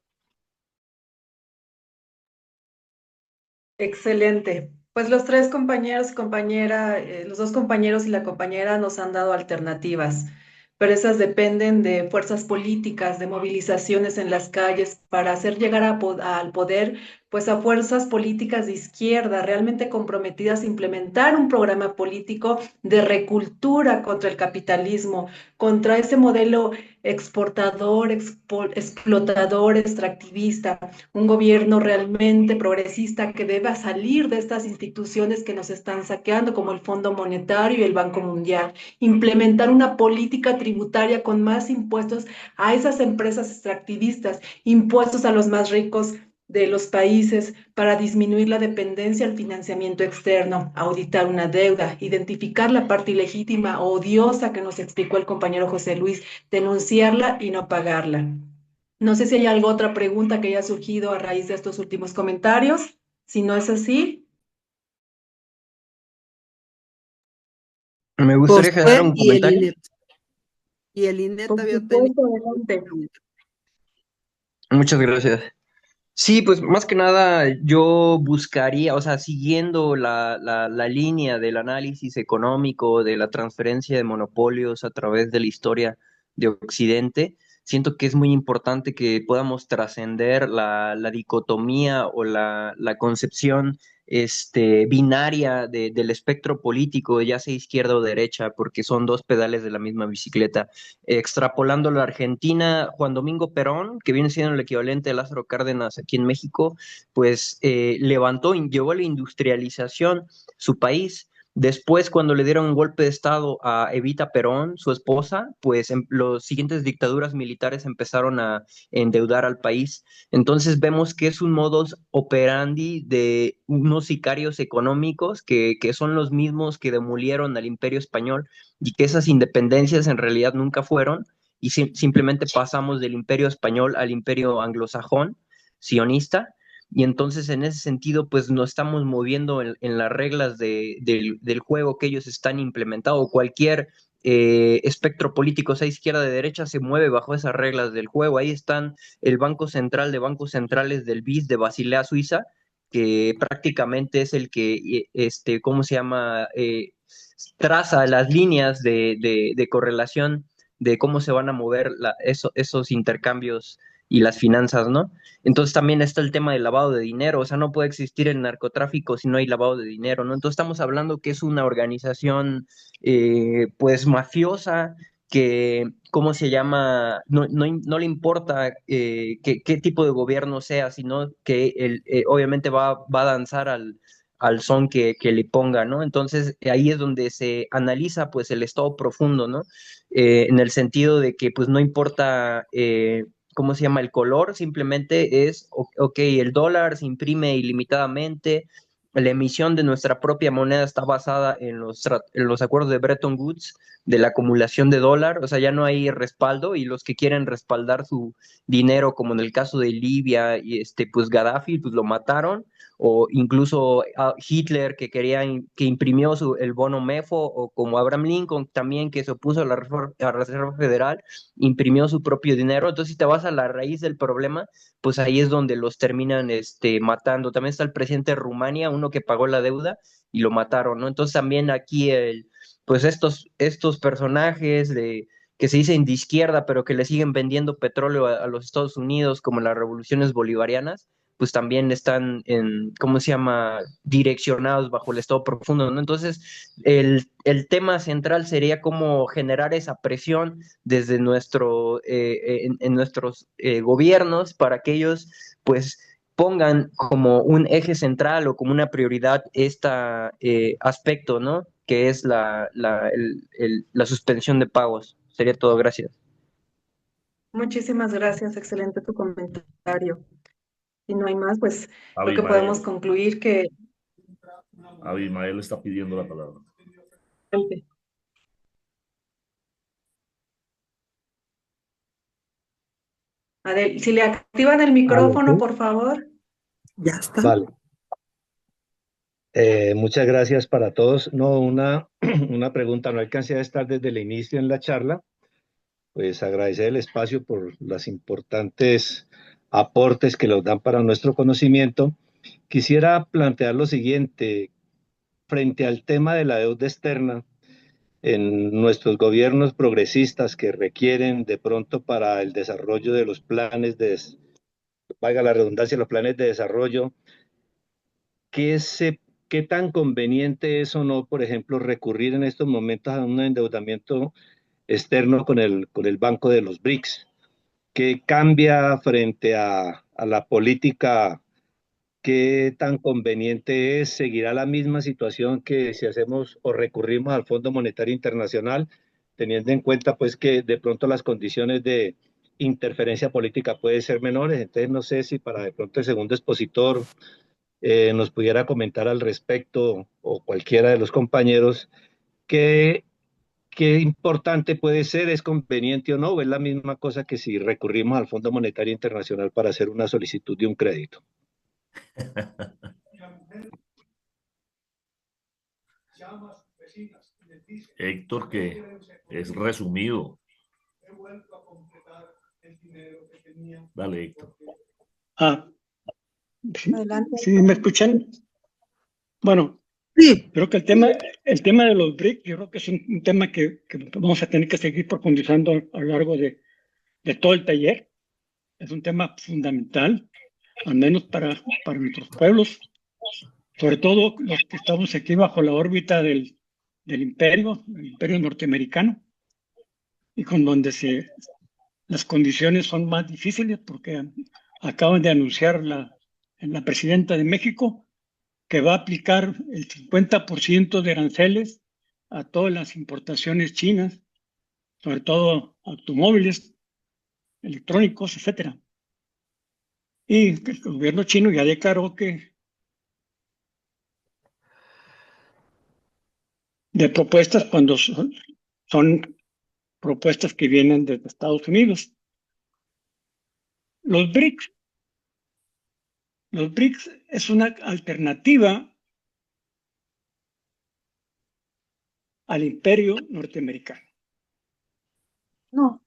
Excelente. Pues los tres compañeros y compañera, los dos compañeros y la compañera nos han dado alternativas, pero esas dependen de fuerzas políticas, de movilizaciones en las calles para hacer llegar al poder, pues a fuerzas políticas de izquierda realmente comprometidas a implementar un programa político de recultura contra el capitalismo, contra ese modelo exportador, explotador, extractivista, un gobierno realmente progresista que deba salir de estas instituciones que nos están saqueando, como el Fondo Monetario y el Banco Mundial, implementar una política tributaria con más impuestos a esas empresas extractivistas, impuestos a los más ricos de los países para disminuir la dependencia al financiamiento externo, auditar una deuda, identificar la parte ilegítima o odiosa que nos explicó el compañero José Luis, denunciarla y no pagarla. No sé si hay alguna otra pregunta que haya surgido a raíz de estos últimos comentarios. Si no es así, Me gustaría generar Josué un comentario. Y el INET por había tenido supuesto, adelante. pregunta. Muchas gracias. Sí, pues más que nada yo buscaría, o sea, siguiendo la línea del análisis económico, de la transferencia de monopolios a través de la historia de Occidente, siento que es muy importante que podamos trascender la dicotomía o la concepción binaria del espectro político, ya sea izquierda o derecha, porque son dos pedales de la misma bicicleta. Extrapolando la Argentina, Juan Domingo Perón, que viene siendo el equivalente de Lázaro Cárdenas aquí en México, pues levantó, llevó a la industrialización su país. Después, cuando le dieron un golpe de estado a Evita Perón, su esposa, pues los siguientes dictaduras militares empezaron a endeudar al país. Entonces vemos que es un modus operandi de unos sicarios económicos que son los mismos que demolieron al Imperio Español y que esas independencias en realidad nunca fueron y simplemente pasamos del imperio español al imperio anglosajón, sionista, y entonces en ese sentido pues nos estamos moviendo en las reglas del juego que ellos están implementando, cualquier espectro político, sea izquierda o de derecha, se mueve bajo esas reglas del juego. Ahí están el Banco Central de Bancos Centrales del BIS de Basilea, Suiza, que prácticamente es el que, ¿cómo se llama? Traza las líneas de correlación de cómo se van a mover esos intercambios y las finanzas, ¿no? Entonces también está el tema del lavado de dinero, o sea, no puede existir el narcotráfico si no hay lavado de dinero, ¿no? Entonces estamos hablando que es una organización, pues, mafiosa, que, ¿cómo se llama? No le importa qué tipo de gobierno sea, sino que obviamente va a danzar al son que le ponga, ¿no? Entonces ahí es donde se analiza pues el estado profundo, ¿no? En el sentido de que pues no importa, ¿cómo se llama? El color, simplemente es, ok, el dólar se imprime ilimitadamente, la emisión de nuestra propia moneda está basada en los acuerdos de Bretton Woods, de la acumulación de dólar, o sea, ya no hay respaldo y los que quieren respaldar su dinero, como en el caso de Libia y pues Gaddafi, pues lo mataron, o incluso Hitler que imprimió el bono MEFO, o como Abraham Lincoln también que se opuso a la Reserva Federal, imprimió su propio dinero. Entonces, si te vas a la raíz del problema, pues ahí es donde los terminan matando. También está el presidente de Rumania, uno que pagó la deuda y lo mataron, ¿no? Entonces también aquí pues estos personajes que se dicen de izquierda, pero que le siguen vendiendo petróleo a los Estados Unidos, como las revoluciones bolivarianas, pues también están en, ¿cómo se llama?, direccionados bajo el Estado profundo, ¿no? Entonces, el tema central sería cómo generar esa presión desde en nuestros gobiernos para que ellos, pues, pongan como un eje central o como una prioridad este aspecto, ¿no? Que es la suspensión de pagos. Sería todo, gracias. Muchísimas gracias, excelente tu comentario. Si no hay más, pues creo que Abimael, podemos concluir que... Abimael está pidiendo la palabra. Adel, si le activan el Aló, micrófono, ¿sí? por favor. Ya está. Vale. Muchas gracias para todos. No, una pregunta, no alcancé a estar desde el inicio en la charla, pues agradecer el espacio por los importantes aportes que nos dan para nuestro conocimiento. Quisiera plantear lo siguiente, frente al tema de la deuda externa, en nuestros gobiernos progresistas que requieren de pronto para el desarrollo de los planes valga la redundancia, los planes de desarrollo, ¿qué tan conveniente es o no, por ejemplo, recurrir en estos momentos a un endeudamiento externo con el Banco de los BRICS? ¿Qué cambia frente a la política? ¿Qué tan conveniente es? ¿Seguirá la misma situación que si hacemos o recurrimos al Fondo Monetario Internacional, teniendo en cuenta pues que de pronto las condiciones de interferencia política pueden ser menores? Entonces no sé si para de pronto el segundo expositor nos pudiera comentar al respecto o cualquiera de los compañeros qué, qué importante puede ser, es conveniente o no, o es la misma cosa que si recurrimos al Fondo Monetario Internacional para hacer una solicitud de un crédito. Héctor, que es resumido. Dale, Héctor. Sí, Adelante. ¿sí me escuchan? Bueno, Sí, creo que el tema de los BRICS, yo creo que es un tema que vamos a tener que seguir profundizando a lo largo de todo el taller. Es un tema fundamental, al menos para nuestros pueblos, sobre todo los que estamos aquí bajo la órbita del imperio, el imperio norteamericano, y con donde las condiciones son más difíciles porque acaban de anunciar la presidenta de México que va a aplicar el 50% de aranceles a todas las importaciones chinas, sobre todo automóviles, electrónicos, etcétera. Y el gobierno chino ya declaró que de propuestas cuando son propuestas que vienen desde Estados Unidos. Los BRICS, los BRICS es una alternativa al imperio norteamericano. No.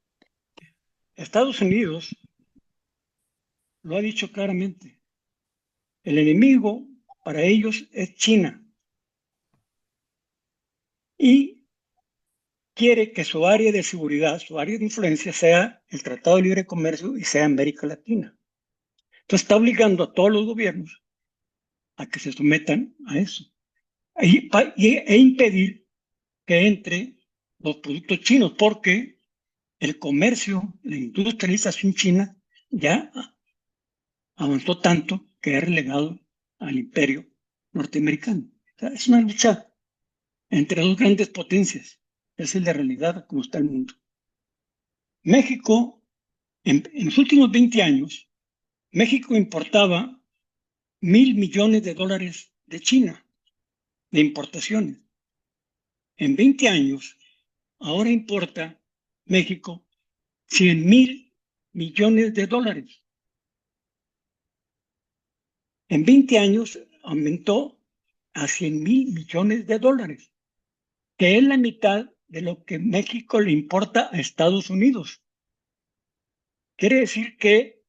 Estados Unidos lo ha dicho claramente. El enemigo para ellos es China. Y quiere que su área de seguridad, su área de influencia sea el Tratado de Libre Comercio y sea América Latina. Entonces está obligando a todos los gobiernos a que se sometan a eso e impedir que entre los productos chinos, porque el comercio, la industrialización china ya avanzó tanto que ha relegado al imperio norteamericano. O sea, es una lucha entre dos grandes potencias. Esa es la realidad como está el mundo. México, en los últimos 20 años, México importaba $1,000 millones de China, de importaciones. En 20 años, ahora importa México $100,000 millones. En 20 años aumentó a $100,000 millones, que es la mitad de lo que México le importa a Estados Unidos. Quiere decir que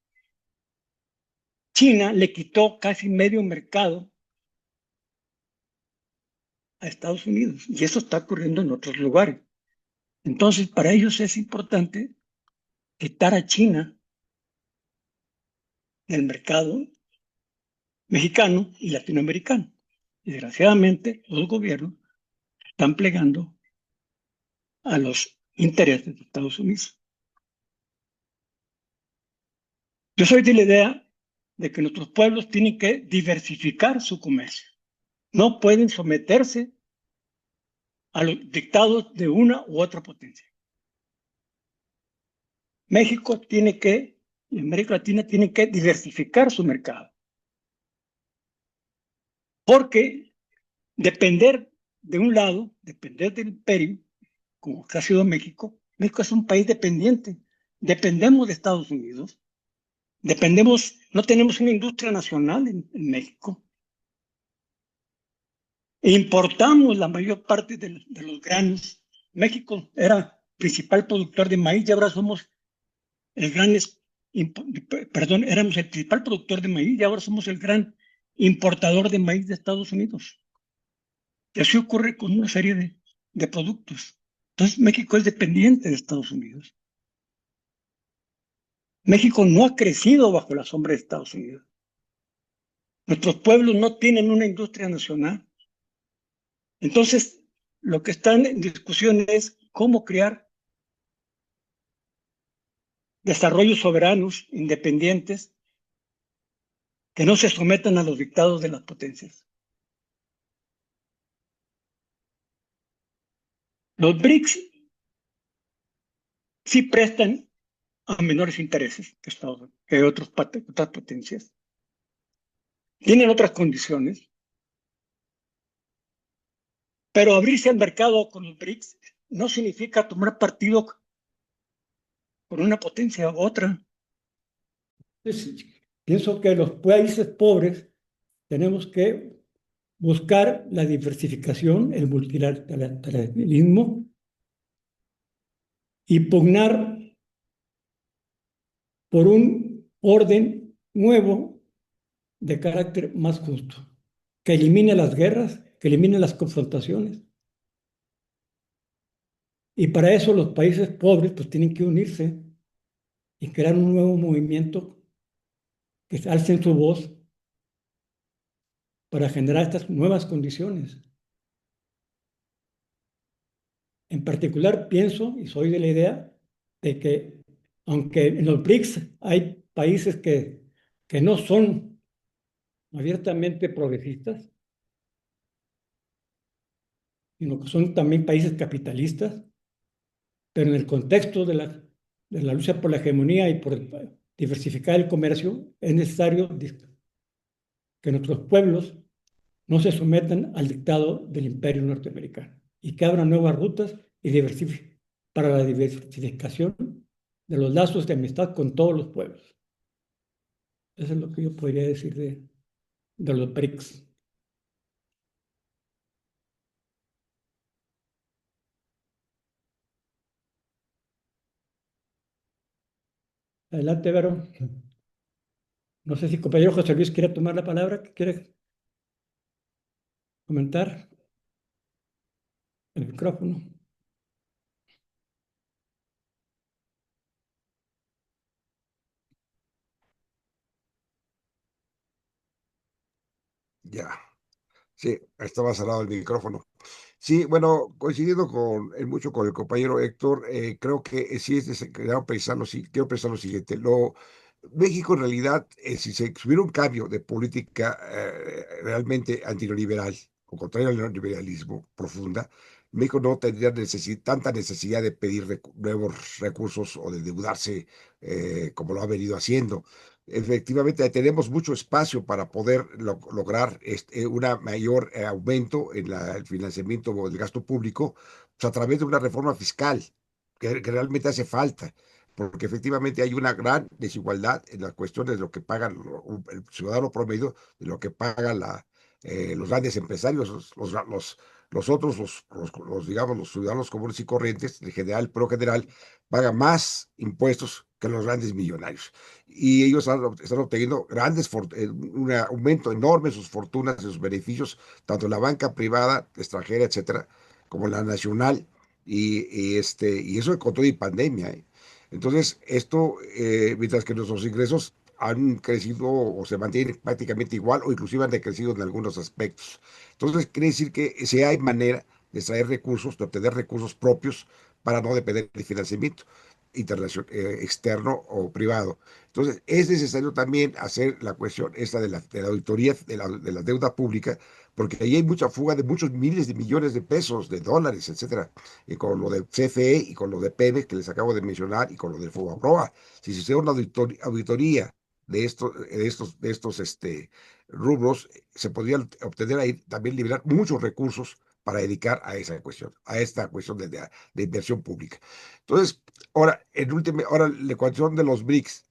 China le quitó casi medio mercado a Estados Unidos y eso está ocurriendo en otros lugares. Entonces, para ellos es importante quitar a China del mercado mexicano y latinoamericano. Y desgraciadamente, los gobiernos están plegando a los intereses de Estados Unidos. Yo soy de la idea de que nuestros pueblos tienen que diversificar su comercio. No pueden someterse a los dictados de una u otra potencia. México tiene que, y América Latina tiene que diversificar su mercado. Porque depender de un lado, depender del imperio, como ha sido México, México es un país dependiente. Dependemos de Estados Unidos. Dependemos, no tenemos una industria nacional en México. Importamos la mayor parte de los granos. México era principal productor de maíz y ahora somos el gran, éramos el principal productor de maíz y ahora somos el gran importador de maíz de Estados Unidos. Y así ocurre con una serie de productos. Entonces México es dependiente de Estados Unidos. México no ha crecido bajo la sombra de Estados Unidos. Nuestros pueblos no tienen una industria nacional. Entonces, lo que está en discusión es cómo crear desarrollos soberanos, independientes, que no se sometan a los dictados de las potencias. Los BRICS sí prestan a menores intereses que otras potencias. Tienen otras condiciones, pero abrirse al mercado con los BRICS no significa tomar partido por una potencia u otra. Pienso que los países pobres tenemos que buscar la diversificación, el multilateralismo y pugnar por un orden nuevo de carácter más justo, que elimine las guerras, que elimine las confrontaciones. Y para eso los países pobres pues tienen que unirse y crear un nuevo movimiento que alcen su voz para generar estas nuevas condiciones. En particular, pienso y soy de la idea de que, aunque en los BRICS hay países que no son abiertamente progresistas, sino que son también países capitalistas, pero en el contexto de la lucha por la hegemonía y por diversificar el comercio, es necesario que nuestros pueblos no se sometan al dictado del imperio norteamericano y que abran nuevas rutas para la diversificación de los lazos de amistad con todos los pueblos. Eso es lo que yo podría decir de los BRICS. Adelante, Vero. No sé si compañero José Luis quiere tomar la palabra, quiere comentar. El micrófono. Ya, sí, estaba cerrado el micrófono. Sí, bueno, coincidiendo mucho con el compañero Héctor, creo que sí quiero pensar quiero pensar lo siguiente. México en realidad, si se hubiera un cambio de política realmente antineoliberal o contrario al neoliberalismo profunda, México no tendría tanta necesidad de pedir nuevos recursos o de endeudarse como lo ha venido haciendo. Efectivamente, tenemos mucho espacio para poder lograr un mayor aumento en el financiamiento del gasto público pues, a través de una reforma fiscal que realmente hace falta, porque efectivamente hay una gran desigualdad en las cuestiones de lo que pagan el ciudadano promedio, de lo que pagan los grandes empresarios, los otros, digamos, los ciudadanos comunes y corrientes, en general, pro general, pagan más impuestos que los grandes millonarios. Y ellos están obteniendo un aumento enorme en sus fortunas, en sus beneficios, tanto en la banca privada, extranjera, etcétera, como en la nacional, y eso con todo y pandemia, ¿eh? Entonces, mientras que nuestros ingresos han crecido o se mantienen prácticamente igual o inclusive han decrecido en algunos aspectos. Entonces, quiere decir que si hay manera de extraer recursos, de obtener recursos propios para no depender de financiamiento externo o privado. Entonces, es necesario también hacer la cuestión esta de la auditoría de la deuda pública, porque ahí hay mucha fuga de muchos miles de millones de pesos, de dólares, etcétera, y con lo de CFE y con lo de Pemex que les acabo de mencionar y con lo del Fobaproa. Si se hiciera una auditoría de estos rubros, se podría obtener ahí también liberar muchos recursos para dedicar a esa cuestión, a esta cuestión de inversión pública. Entonces, ahora la cuestión de los BRICS,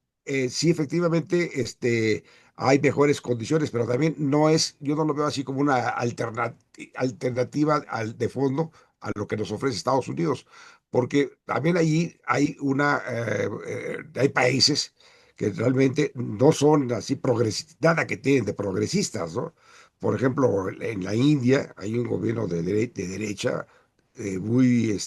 sí, efectivamente, hay mejores condiciones, pero también yo no lo veo así como una alternativa de fondo a lo que nos ofrece Estados Unidos, porque también allí hay países que realmente no son así nada que tienen de progresistas, ¿no? Por ejemplo, en la India hay un gobierno de derecha muy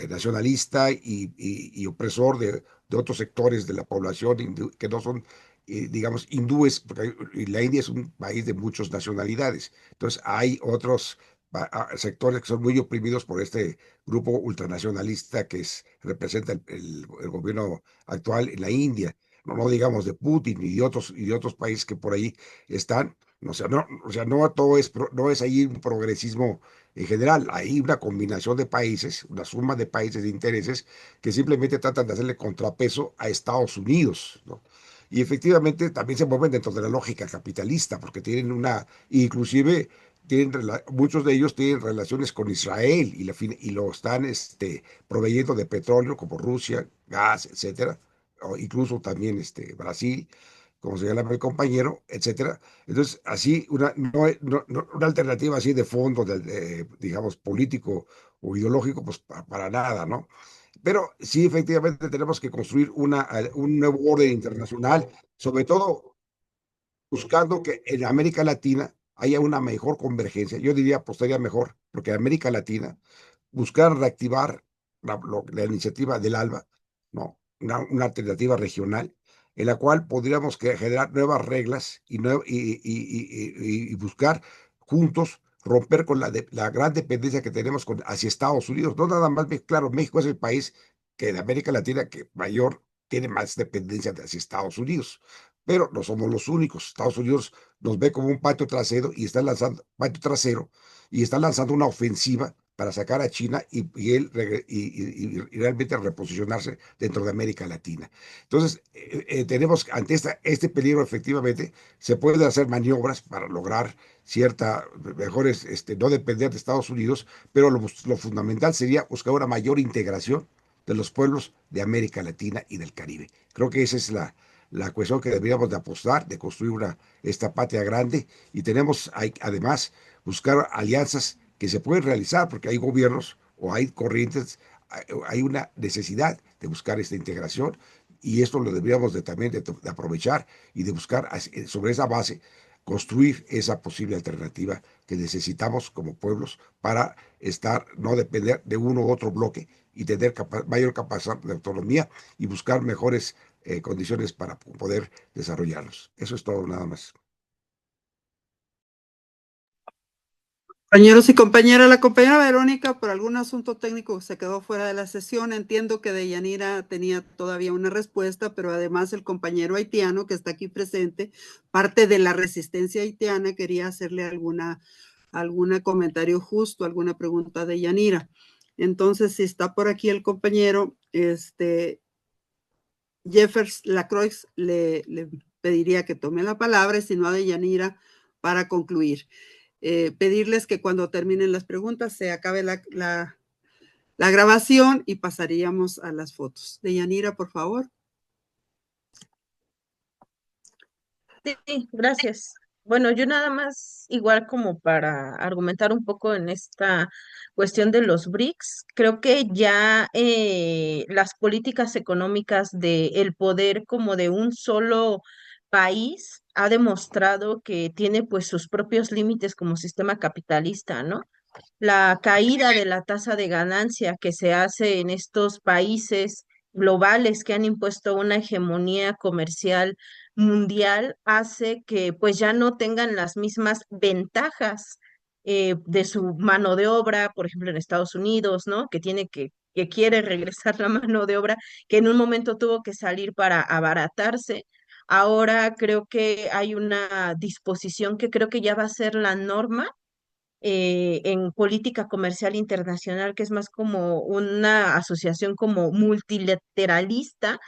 nacionalista y opresor de otros sectores de la población que no son, digamos, hindúes, porque la India es un país de muchas nacionalidades. Entonces, hay otros sectores que son muy oprimidos por este grupo ultranacionalista representa el gobierno actual en la India. No, no digamos de Putin y de otros países que por ahí están. O sea, no todo no es ahí un progresismo en general. Hay una combinación de países, una suma de países de intereses que simplemente tratan de hacerle contrapeso a Estados Unidos, ¿no? Y efectivamente también se mueven dentro de la lógica capitalista, porque inclusive muchos de ellos tienen relaciones con Israel y lo están proveyendo de petróleo como Rusia, gas, etcétera, o incluso también Brasil, como se llama el compañero, etcétera. Entonces, así, una alternativa así de fondo, digamos, político o ideológico, pues para nada, ¿no? Pero sí, efectivamente, tenemos que construir un nuevo orden internacional, sobre todo buscando que en América Latina haya una mejor convergencia. Yo diría, apostaría mejor, porque América Latina buscar reactivar la iniciativa del ALBA, ¿no? Una alternativa regional en la cual podríamos generar nuevas reglas y buscar juntos romper con la gran dependencia que tenemos hacia Estados Unidos. No nada más, claro, México es el país que de América Latina que tiene más dependencia hacia Estados Unidos, pero no somos los únicos. Estados Unidos nos ve como un patio trasero y está lanzando una ofensiva para sacar a China y realmente reposicionarse dentro de América Latina. Entonces, tenemos ante este peligro, efectivamente, se pueden hacer maniobras para lograr mejores, no depender de Estados Unidos, pero lo fundamental sería buscar una mayor integración de los pueblos de América Latina y del Caribe. Creo que esa es la cuestión que deberíamos de apostar, de construir esta patria grande, y además buscar alianzas que se pueden realizar, porque hay gobiernos o hay corrientes, hay una necesidad de buscar esta integración, y esto lo deberíamos también de aprovechar y de buscar sobre esa base construir esa posible alternativa que necesitamos como pueblos para no depender de uno u otro bloque y tener mayor capacidad de autonomía y buscar mejores condiciones para poder desarrollarlos. Eso es todo, nada más. Compañeros y compañeras, la compañera Verónica por algún asunto técnico se quedó fuera de la sesión. Entiendo que Deyanira tenía todavía una respuesta, pero además el compañero haitiano que está aquí presente, parte de la resistencia haitiana, quería hacerle algún comentario justo, alguna pregunta a Deyanira. Entonces, si está por aquí el compañero, Jeffers Lacroix, le pediría que tome la palabra, y si no a Deyanira, para concluir. Pedirles que cuando terminen las preguntas se acabe la grabación y pasaríamos a las fotos. Deyanira, por favor. Sí, gracias. Bueno, yo nada más, igual como para argumentar un poco en esta cuestión de los BRICS, creo que ya las políticas económicas del poder como de un solo país ha demostrado que tiene pues sus propios límites como sistema capitalista, ¿no? La caída de la tasa de ganancia que se hace en estos países globales que han impuesto una hegemonía comercial mundial hace que pues ya no tengan las mismas ventajas de su mano de obra, por ejemplo en Estados Unidos, ¿no? Que quiere regresar la mano de obra, que en un momento tuvo que salir para abaratarse. Ahora creo que hay una disposición que creo que ya va a ser la norma en política comercial internacional, que es más como una asociación como multilateralista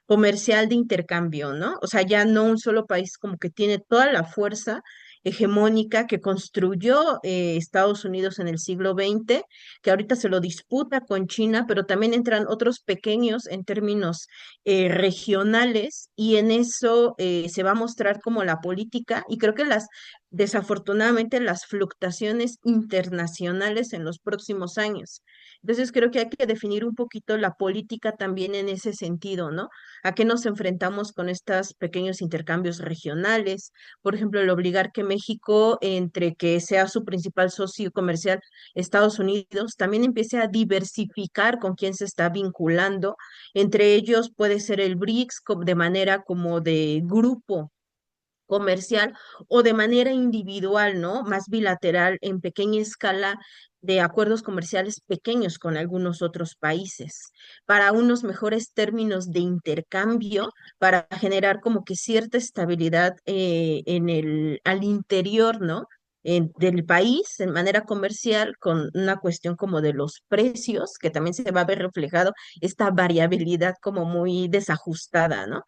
comercial de intercambio, ¿no? O sea, ya no un solo país como que tiene toda la fuerza hegemónica que construyó Estados Unidos en el siglo XX, que ahorita se lo disputa con China, pero también entran otros pequeños en términos regionales y en eso se va a mostrar como la política y creo que desafortunadamente las fluctuaciones internacionales en los próximos años. Entonces creo que hay que definir un poquito la política también en ese sentido, ¿no? ¿A qué nos enfrentamos con estos pequeños intercambios regionales? Por ejemplo, el obligar que México, entre que sea su principal socio comercial Estados Unidos, también empiece a diversificar con quién se está vinculando. Entre ellos puede ser el BRICS de manera como de grupo comercial o de manera individual, ¿no? Más bilateral en pequeña escala de acuerdos comerciales pequeños con algunos otros países, para unos mejores términos de intercambio, para generar como que cierta estabilidad al interior, ¿no? Del país en manera comercial con una cuestión como de los precios, que también se va a ver reflejado esta variabilidad como muy desajustada, ¿no?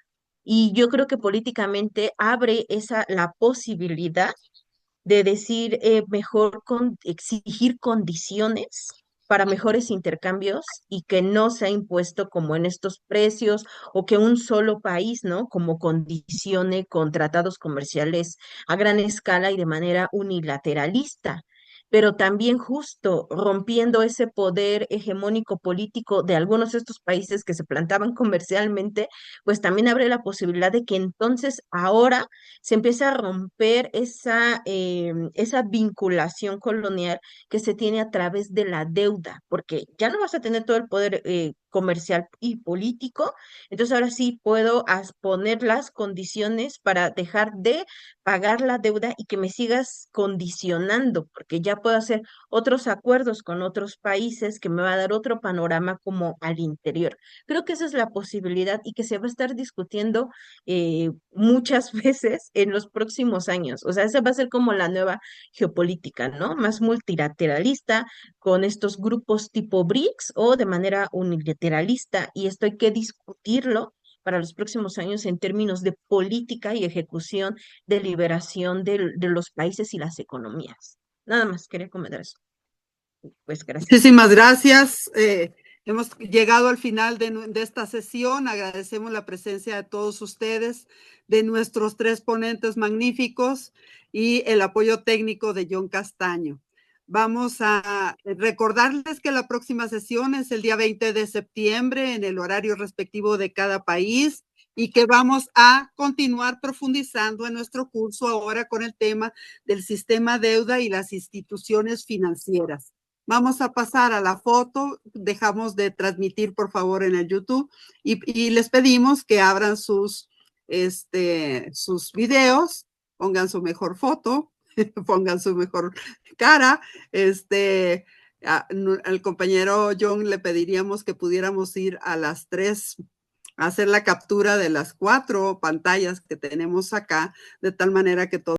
Y yo creo que políticamente abre la posibilidad de decir mejor exigir condiciones para mejores intercambios y que no sea impuesto como en estos precios o que un solo país, ¿no? Como condicione con tratados comerciales a gran escala y de manera unilateralista, pero también justo rompiendo ese poder hegemónico político de algunos de estos países que se plantaban comercialmente, pues también abre la posibilidad de que entonces ahora se empieza a romper esa vinculación colonial que se tiene a través de la deuda, porque ya no vas a tener todo el poder comercial y político, entonces ahora sí puedo poner las condiciones para dejar de pagar la deuda y que me sigas condicionando, porque ya puedo hacer otros acuerdos con otros países que me va a dar otro panorama como al interior. Creo que esa es la posibilidad y que se va a estar discutiendo muchas veces en los próximos años. O sea, esa va a ser como la nueva geopolítica, ¿no? Más multilateralista, con estos grupos tipo BRICS o de manera unilateralista. Y esto hay que discutirlo para los próximos años en términos de política y ejecución de liberación de los países y las economías. Nada más, quería comentar eso. Pues gracias. Muchísimas gracias. Hemos llegado al final de esta sesión. Agradecemos la presencia de todos ustedes, de nuestros 3 ponentes magníficos y el apoyo técnico de John Castaño. Vamos a recordarles que la próxima sesión es el día 20 de septiembre en el horario respectivo de cada país y que vamos a continuar profundizando en nuestro curso ahora con el tema del sistema deuda y las instituciones financieras. Vamos a pasar a la foto, dejamos de transmitir por favor en el YouTube y les pedimos que abran sus videos, pongan su mejor foto, pongan su mejor cara. Al compañero John le pediríamos que pudiéramos ir a las 3, a hacer la captura de las 4 pantallas que tenemos acá, de tal manera que todos